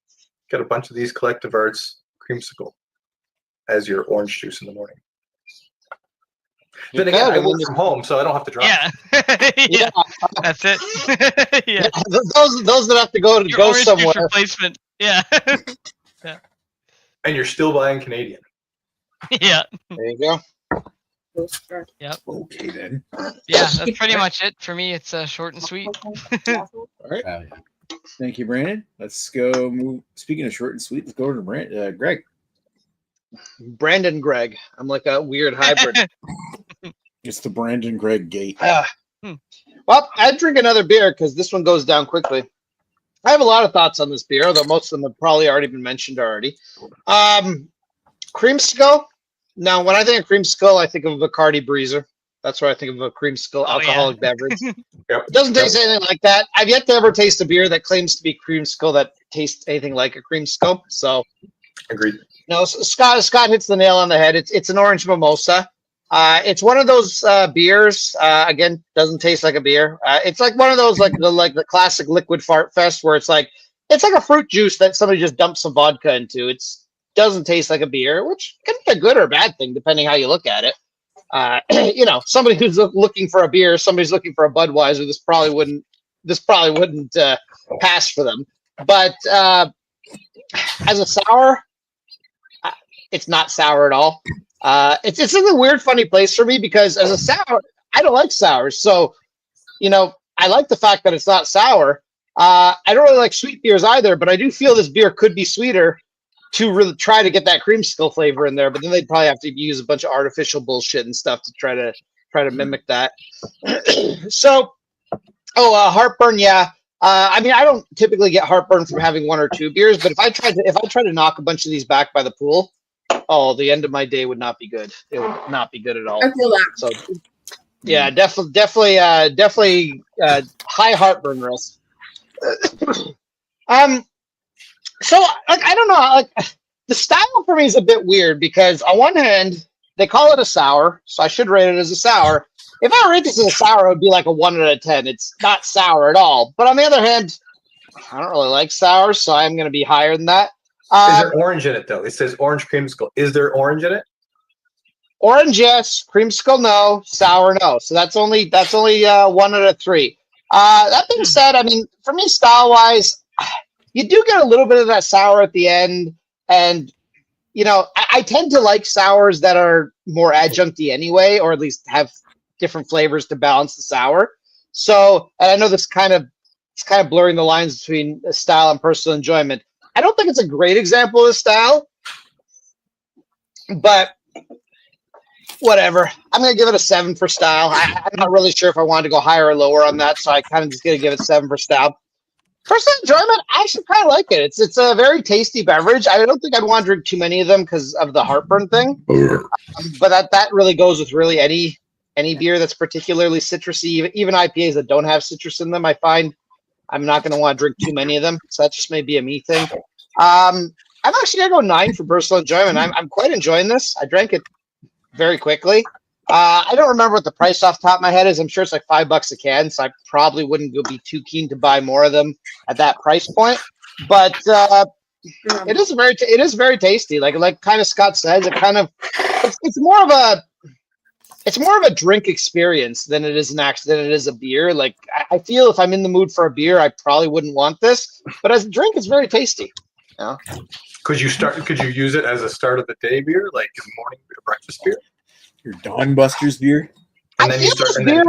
get a bunch of these Collective Arts creamsicle as your orange juice in the morning. Then again, I work from home, so I don't have to drive. Yeah, yeah, that's it. Yeah, those that have to go orange somewhere. juice replacement. Yeah. Yeah. And you're still buying Canadian. Yeah. There you go. Yep. Okay then. Yeah, that's pretty much it for me. It's short and sweet. All right. Thank you, Brandon. Let's go move. Speaking of short and sweet, let's go over to Greg. Brandon Greg. I'm like a weird hybrid. It's the Brandon Greg gate. Well, I drink another beer because this one goes down quickly. I have a lot of thoughts on this beer, although most of them have probably already been mentioned already. Creamsicle. Now, when I think of Creamsicle, I think of a Bacardi Breezer. That's what I think of a Creamsicle alcoholic beverage. Yep. It doesn't taste anything like that. I've yet to ever taste a beer that claims to be Creamsicle that tastes anything like a Creamsicle. So, agreed. No, Scott hits the nail on the head. It's an orange mimosa. It's one of those beers. Again, doesn't taste like a beer. It's like one of those like the classic liquid fart fest where it's like a fruit juice that somebody just dumped some vodka into. It doesn't taste like a beer, which can be a good or a bad thing depending how you look at it. Somebody who's looking for a beer, somebody's looking for a Budweiser. This probably wouldn't pass for them. But as a sour, it's not sour at all. It's in a weird, funny place for me because as a sour, I don't like sours. So, I like the fact that it's not sour. I don't really like sweet beers either, but I do feel this beer could be sweeter to really try to get that creamsicle flavor in there. But then they'd probably have to use a bunch of artificial bullshit and stuff to try to mimic that. So, heartburn, yeah. I mean, I don't typically get heartburn from having 1 or 2 beers, but if I try to knock a bunch of these back by the pool, the end of my day would not be good. It would not be good at all. I feel that. So, yeah, definitely high heartburn risk. So, like, I don't know, like the style for me is a bit weird because on one hand, they call it a sour, so I should rate it as a sour. If I rate this as a sour, it would be like a 1 out of 10. It's not sour at all. But on the other hand, I don't really like sours, so I'm going to be higher than that. Is there orange in it though? It says orange creamsicle. Is there orange in it? Orange, yes. Creamsicle, no. Sour, no. So that's only 1 out of 3. That being said, I mean, for me, style-wise, you do get a little bit of that sour at the end, and you know, I tend to like sours that are more adjuncty anyway, or at least have different flavors to balance the sour. So, and I know it's kind of blurring the lines between style and personal enjoyment. I don't think it's a great example of style, but whatever. I'm going to give it a 7 for style. I'm not really sure if I wanted to go higher or lower on that, so I kind of just going to give it 7 for style. Personal enjoyment, I actually kind of like it. It's a very tasty beverage. I don't think I'd want to drink too many of them because of the heartburn thing. But that really goes with really any beer that's particularly citrusy, even IPAs that don't have citrus in them. I find I'm not going to want to drink too many of them. So that just may be a me thing. I'm actually going to go 9 for personal enjoyment. I'm quite enjoying this. I drank it very quickly. I don't remember what the price off the top of my head is. I'm sure it's like $5 a can, so I probably wouldn't be too keen to buy more of them at that price point. But it is very tasty. Like kind of Scott says, it's more of a drink experience than it is a beer. Like I feel if I'm in the mood for a beer, I probably wouldn't want this, but as a drink, it's very tasty. Yeah. Could you use it as a start of the day beer, like morning beer, breakfast beer? Your Dawn Busters beer? And then you start and then...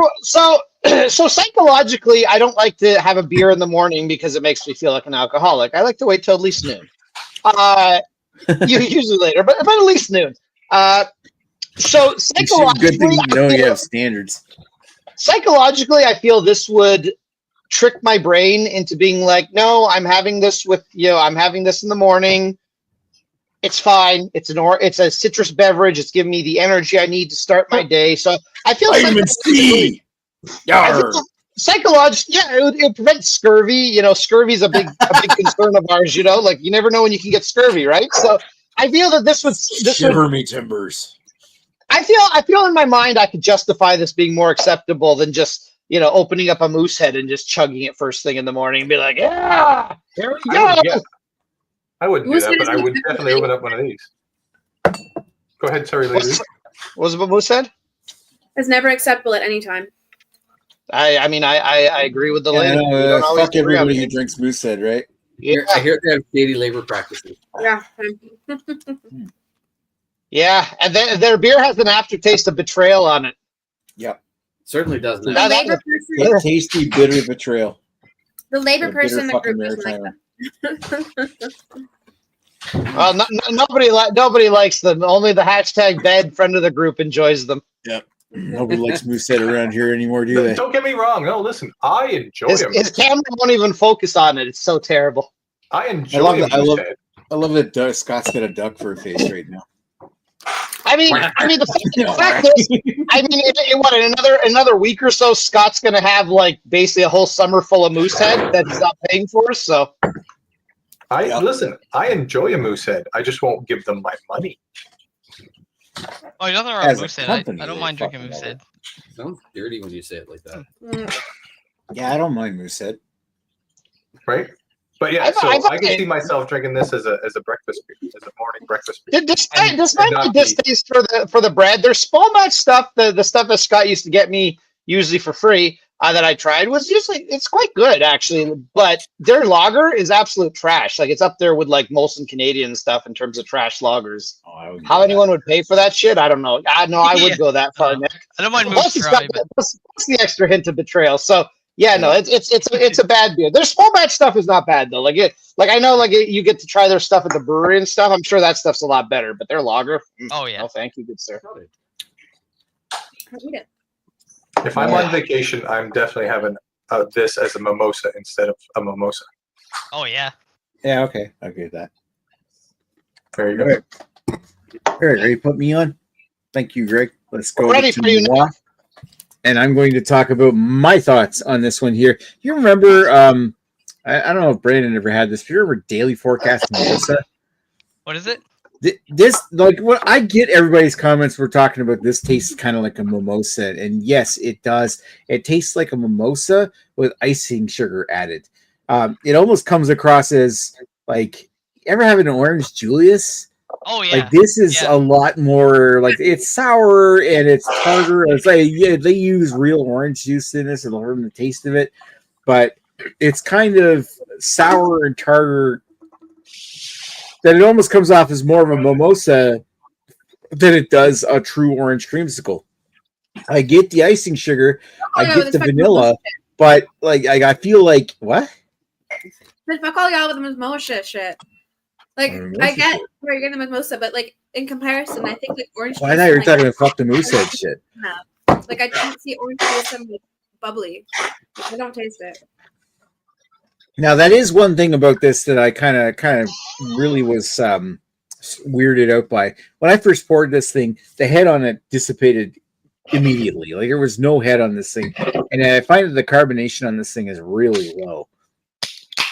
So psychologically, I don't like to have a beer in the morning because it makes me feel like an alcoholic. I like to wait till at least noon. Usually later, but at least noon. So psychologically, good thing you know you have standards. Psychologically, I feel this would trick my brain into being like, no, I'm having this I'm having this in the morning. It's fine. It's a citrus beverage. It's giving me the energy I need to start my day. So I feel vitamin C. Psychologically, yeah, it would prevent scurvy. You know, scurvy is a big concern of ours. You know, like you never know when you can get scurvy, right? So I feel that this would shiver me timbers. I feel in my mind I could justify this being more acceptable than just opening up a moose head and just chugging it first thing in the morning and be like, yeah, here we go. I wouldn't do that, but I would definitely open up one of these. Go ahead, sorry, lady. What was it Moose said? It's never acceptable at any time. I mean, I agree with the lady. Fuck everybody who drinks Moosehead, right? Yeah. I hear they have shady labor practices. Yeah. Yeah, and then their beer has an aftertaste of betrayal on it. Yep. Certainly does. The labor person, tasty, bitter betrayal. The labor person in the group doesn't like that. Well, nobody likes them. Only the hashtag bad friend of the group enjoys them. Yep. Nobody likes Moosehead around here anymore, do they? Don't get me wrong. No, listen, I enjoy them. His camera won't even focus on it. It's so terrible. I enjoy Moosehead. I love that Scott's got a duck for a face right now. I mean, the fact is, in another week or so, Scott's going to have like basically a whole summer full of Moosehead that he's not paying for. So, listen, I enjoy a Moosehead. I just won't give them my money. Oh, nothing wrong with Moosehead. I don't mind drinking Moosehead. Sounds dirty when you say it like that. Yeah, I don't mind Moosehead. Right? But yeah, I can see myself drinking this as a breakfast beer, as a morning breakfast beer. Despite my distaste for the bread, there's small batch stuff. The stuff that Scott used to get me usually for free that I tried was usually it's quite good actually. But their lager is absolute trash. Like it's up there with like Molson Canadian stuff in terms of trash lagers. How anyone would pay for that shit, I don't know. I would go that far, Nick. I don't mind Plus the extra hint of betrayal. So. Yeah, no, it's a bad beer. Their small batch stuff is not bad though. I know you get to try their stuff at the brewery and stuff. I'm sure that stuff's a lot better. But their lager, oh yeah, no, thank you, good sir. If I'm on vacation, I'm definitely having this as a mimosa instead of a mimosa. Oh yeah. Yeah, okay, I get that. There you go. All right, ready to put me on? Thank you, Greg. Let's go. Ready for you. And I'm going to talk about my thoughts on this one here. You remember, I don't know if Brandon ever had this. Do you remember Daily Forecast Mimosa? What is it? This, like, what I get everybody's comments. We're talking about this tastes kind of like a mimosa, and yes, it does. It tastes like a mimosa with icing sugar added. It almost comes across as like, ever have an orange Julius? Oh yeah. Like, this is a lot more like, it's sour and it's tartar. It's like, yeah, they use real orange juice in this and learn the taste of it, but it's kind of sour and tartar that it almost comes off as more of a mimosa than it does a true orange creamsicle. I get the icing sugar, I get the vanilla, but like I feel like, what? But fuck all y'all with the mimosa shit. Like, I get where you're getting the mimosa, but like in comparison, I think like orange. Well, I know you're talking about fuck the moose head shit. Like, I don't see orange juice and like bubbly. I don't taste it. Now that is one thing about this that I kind of really was weirded out by. When I first poured this thing, the head on it dissipated immediately. Like, there was no head on this thing, and I find that the carbonation on this thing is really low,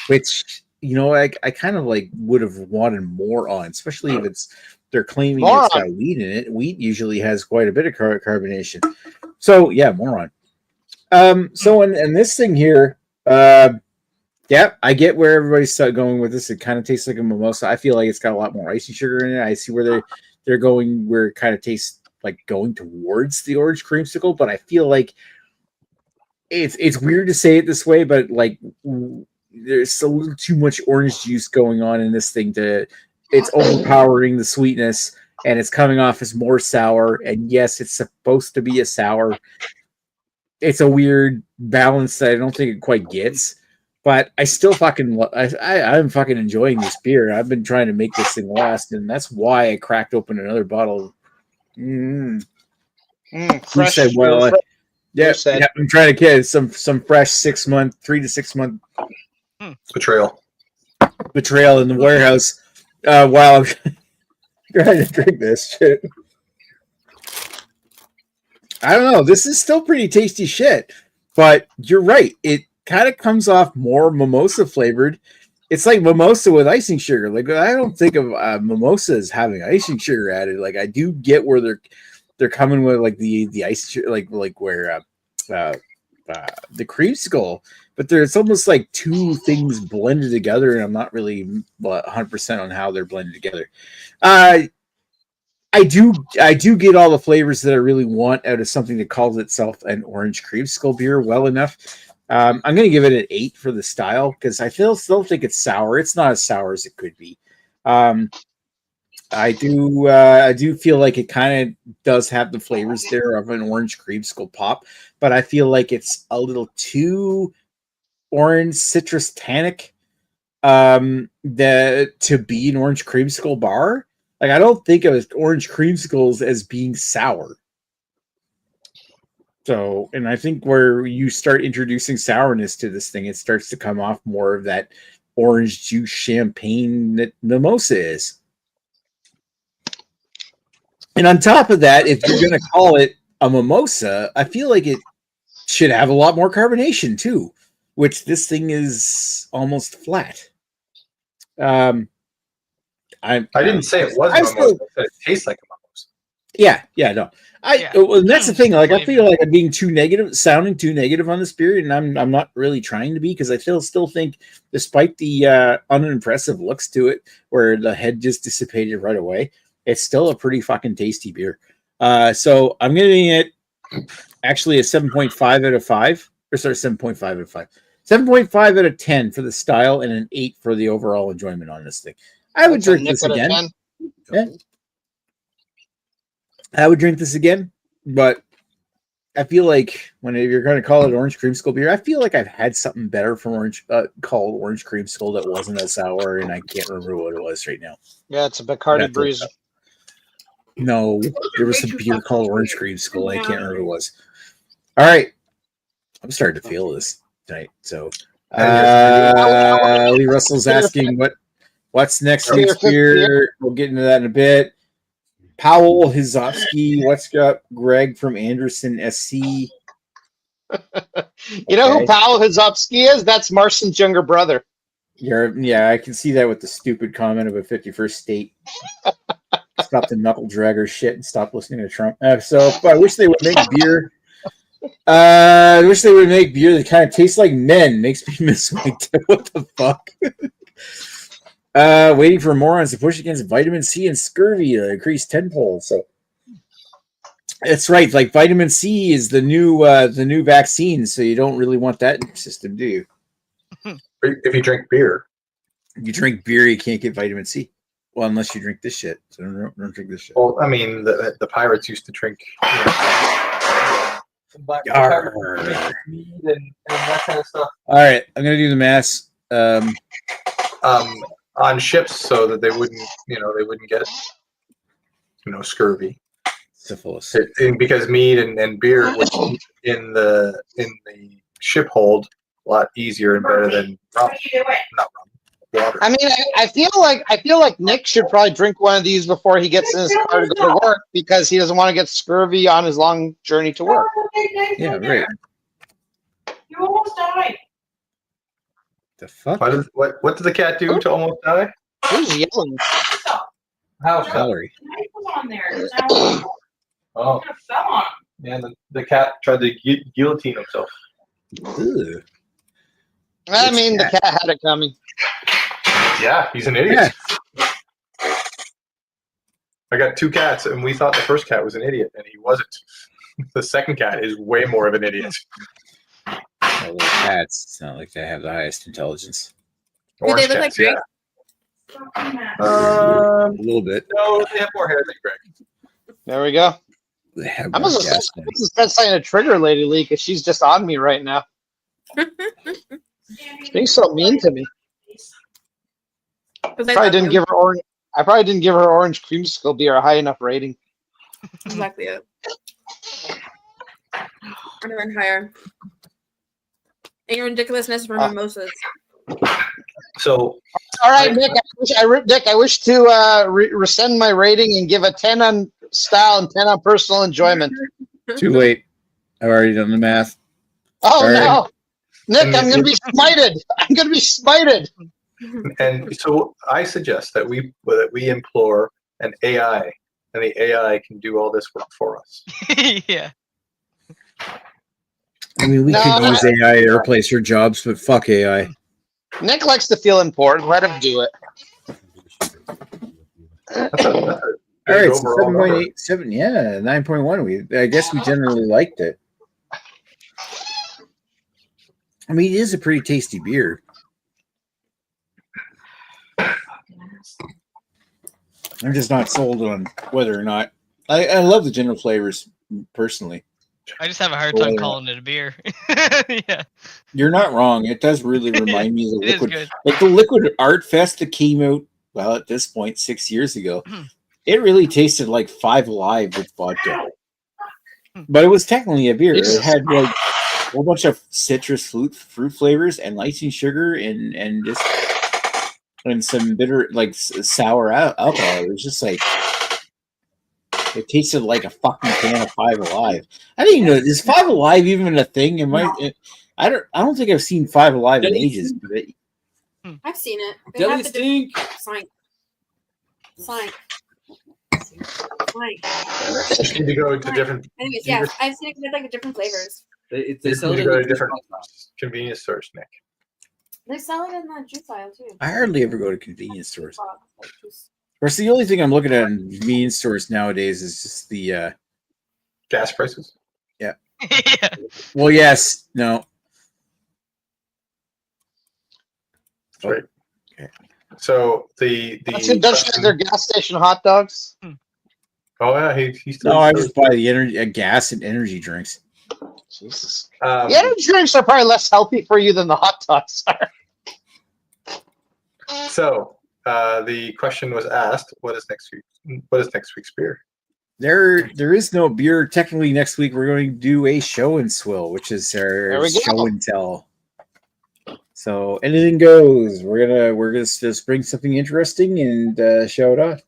which, you know, I kind of like would have wanted more on, especially if they're claiming it's got wheat in it. Wheat usually has quite a bit of carbonation. So yeah, more on. So in this thing here, yeah, I get where everybody's going with this. It kind of tastes like a mimosa. I feel like it's got a lot more icing sugar in it. I see where they're going, where it kind of tastes like going towards the orange creamsicle, but I feel like it's weird to say it this way, but like, there's a little too much orange juice going on in this thing it's overpowering the sweetness, and it's coming off as more sour. And yes, it's supposed to be a sour. It's a weird balance that I don't think it quite gets. But I still fucking I'm fucking enjoying this beer. I've been trying to make this thing last, and that's why I cracked open another bottle. Fresh. Said, well, yeah, I'm trying to get some fresh 3 to 6 month betrayal in the warehouse while I'm trying to drink this shit. I don't know. This is still pretty tasty shit, but you're right. It kind of comes off more mimosa flavored. It's like mimosa with icing sugar. Like, I don't think of mimosa as having icing sugar added. Like, I do get where they're coming with like the icing sugar, like where the creamsicle, but it's almost like two things blended together, and I'm not really 100% on how they're blended together. I do get all the flavors that I really want out of something that calls itself an orange creamsicle beer well enough. I'm going to give it an 8 for the style, because I still think it's sour. It's not as sour as it could be. I do feel like it kind of does have the flavors there of an orange creamsicle pop, but I feel like it's a little too orange citrus tannic to be an orange creamsicle bar. Like, I don't think of orange creamsicles as being sour. So, and I think where you start introducing sourness to this thing, it starts to come off more of that orange juice champagne that mimosa is. And on top of that, if you're going to call it a mimosa, I feel like it should have a lot more carbonation too, which this thing is almost flat. I didn't say it was mimosa. I said it tastes like a mimosa. Yeah, no. Well, that's the thing. Like, I feel like I'm being sounding too negative on this beer, and I'm not really trying to be, because I still think, despite the unimpressive looks to it, where the head just dissipated right away, it's still a pretty fucking tasty beer. So I'm giving it actually a 7.5 out of 5, or sorry, 7.5 out of 5, 7.5 out of 10 for the style, and an 8 for the overall enjoyment on this thing. I would drink this again. Yeah. I would drink this again, but I feel like if you're going to call it orange creamsicle beer, I feel like I've had something better from called orange creamsicle that wasn't as sour, and I can't remember what it was right now. Yeah, it's a Bacardi Breeze. No, there was a beer called orange creamsicle. I can't remember what it was. All right, I'm starting to feel this tonight. So, Lee Russell's asking what's next week's beer. We'll get into that in a bit. Powell Hizovsky, what's up? Greg from Anderson SC. You know who Powell Hizovsky is? That's Marston's younger brother. Yeah, I can see that with the stupid comment of a 51st state. Stop the knuckle dragger shit and stop listening to Trump. So I wish they would make beer. I wish they would make beer that kind of tastes like men. Makes me miss my what the fuck. Waiting for morons to push against vitamin C and scurvy to increase tenfold. So that's right. Like vitamin C is the new vaccine. So you don't really want that in your system, do you? If you drink beer, you can't get vitamin C. Well, unless you drink this shit. So don't drink this shit. Well, I mean, the pirates used to drink mead and that kind of stuff. All right, I'm gonna do the mass. On ships, so that they wouldn't get scurvy, syphilis. Because mead and beer would keep in the ship hold a lot easier and better than rum. Not rum. Water. I mean, I feel like Nick should probably drink one of these before he gets in his car to go to work because he doesn't want to get scurvy on his long journey to work. Yeah, right. You almost died. The fuck? What did the cat do to almost die? Who's yelling? How? Valerie. The knife was on there. Oh. It fell on him. And the cat tried to guillotine himself. Ew. I mean, the cat had it coming. Yeah, he's an idiot. Yeah. I got 2 cats, and we thought the first cat was an idiot, and he wasn't. The second cat is way more of an idiot. Little cats. It's not like they have the highest intelligence. Do they look like Greg? A little bit. No, they have more hair than Greg. There we go. They have I must have spent saying a trigger lady Lee because she's just on me right now. She's being so mean to me. I probably didn't give her orange creamsicle beer a high enough rating. Exactly it. I'm going higher. And your ridiculousness for mimosas. So, all right, Nick. I wish to rescind my rating and give a 10 on style and 10 on personal enjoyment. Too late. I've already done the math. Oh no, Nick! I'm going to be smited. I'm going to be smited. And so I suggest that we implore an AI, and the AI can do all this work for us. Yeah. I mean, we could use AI to replace your jobs, but fuck AI. Nick likes to feel important. Let him do it. All right, so 7.87. Yeah, 9.1. I guess we generally liked it. I mean, it is a pretty tasty beer. I'm just not sold on whether or not. I love the general flavors personally. I just have a hard time calling it a beer. Yeah. You're not wrong. It does really remind me of the It liquid. is good. Like the liquid art fest that came out, well, at this point, 6 years ago. It really tasted like Five Alive with vodka. But it was technically a beer. It had like a whole bunch of citrus fruit flavors and icing sugar and just and some bitter, like sour alcohol. It was just like, it tasted like a fucking can of Five Alive. I didn't even know, is Five Alive even a thing? I don't think I've seen Five Alive in ages. But I've seen it. They Jelly have the stink. Sign. You need to go to different. Anyways, yes, I've seen it with like different flavors. They You sell need it to go in to different convenience stores, Nick. They sell it in the juice aisle too. I hardly ever go to convenience stores. Of course, the only thing I'm looking at in convenience stores nowadays is just the Gas prices. Yeah. Yeah. Well, yes, no. That's right. Okay. So the Don't you like their gas station hot dogs? Oh yeah, he's still. No, I just buy the energy, gas and energy drinks. Jesus. The energy drinks are probably less healthy for you than the hot dogs are. So the question was asked: What is next week's beer? There is no beer. Technically, next week we're going to do a show and swill, which is our show and tell. So anything goes. We're gonna just bring something interesting and show it off.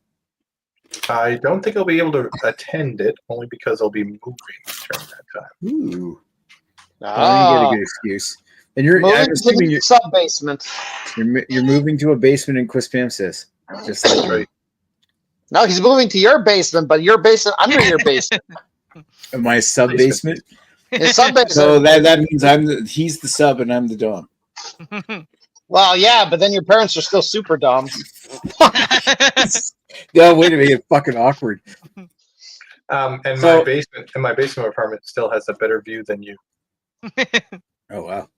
I don't think I'll be able to attend it, only because I'll be moving during that time. Ooh. You get a good excuse. And I'm assuming you're sub basement. You're moving to a basement in Quispam, sis. Just like right. No, he's moving to your basement, but your basement under your basement. My sub basement. His sub basement. So that means he's the sub and I'm the dom. Well, yeah, but then your parents are still super dumb. No, wait a minute, it's fucking awkward. And So- my basement apartment still has a better view than you. Oh wow.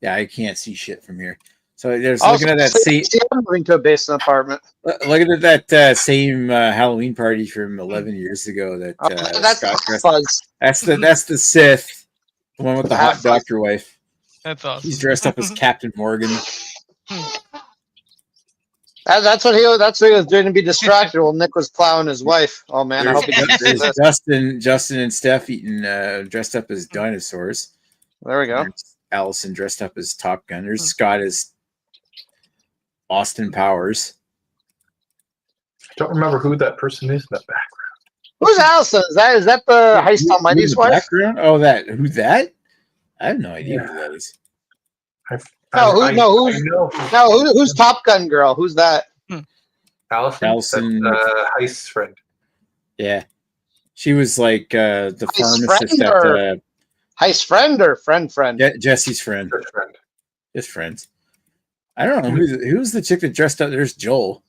Yeah, I can't see shit from here. So there's Also, looking at that same I'm moving to a basement apartment. looking at that same Halloween party from 11 years ago that That's Scott dressed. Fuzz. That's the Sith, the one with the hot doctor wife. That's awesome. He's dressed up as Captain Morgan. That's what he was doing to be distracted while Nick was plowing his wife. Oh man, I hope he gets There's this. Justin and Steph eating dressed up as dinosaurs. There we go. There's Allison dressed up as Top Gun. There's Scott as Austin Powers. I don't remember who that person is in the background. Who's Allison? Is that the Heist Almighty's the wife? background? Oh, who's that? I have no idea who that is. Who's Top Gun girl? Who's that? Allison. That's, Heist's friend. Yeah, she was like the Heist's pharmacist friend at Heist friend or friend? Jesse's friend. Her friend. His friends. I don't know who's the chick that dressed up. There's Joel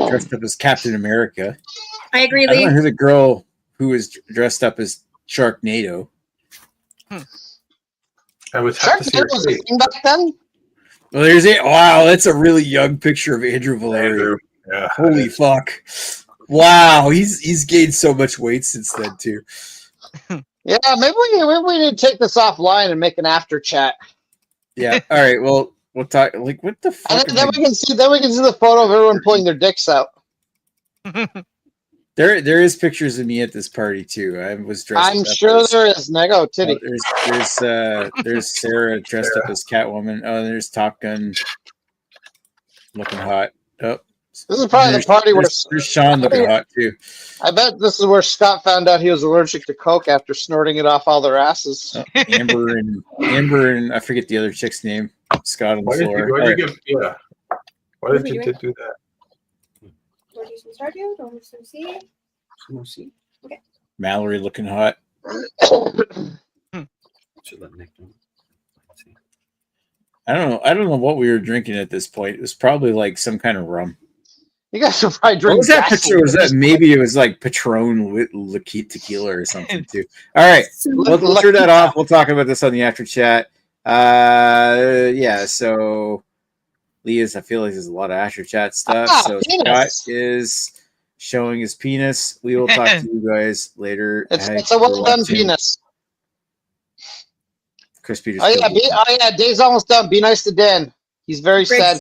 dressed up as Captain America. I agree, I don't Lee. know who the girl who was dressed up as Sharknado. I would have to see her Was a face. thing back then? Well, there's it. Wow, that's a really young picture of Andrew Valerio. Yeah. Holy fuck! Wow, he's gained so much weight since then too. Yeah, maybe we need to take this offline and make an after chat. Yeah. All right. Well, we'll talk. Like, what the fuck? And then we can see the photo of everyone pulling their dicks out. There is pictures of me at this party too. I was dressed. I'm up sure as, there is. Nego titty. there's Sarah dressed up as Catwoman. Oh, there's Top Gun, looking hot. Oh, This is probably the party where there's Sean looking hot too. I bet this is where Scott found out he was allergic to coke after snorting it off all their asses. Oh, Amber and I forget the other chick's name. Scott on the floor. Why did you do that? Mallory looking hot. Should let Nick know. Let's see. I don't know what we were drinking at this point. It was probably like some kind of rum. You guys should probably What drink was that gasoline. picture? Maybe it was like Patron with tequila or something too. All right, we'll turn that off. We'll talk about this on the after chat. Yeah. So, Leah's. I feel like there's a lot of after chat stuff. So penis. Scott is showing his penis. We will talk to you guys later. It's a well done penis. Chris Peters. Oh yeah, Dave's almost done. Be nice to Dan. He's very sad.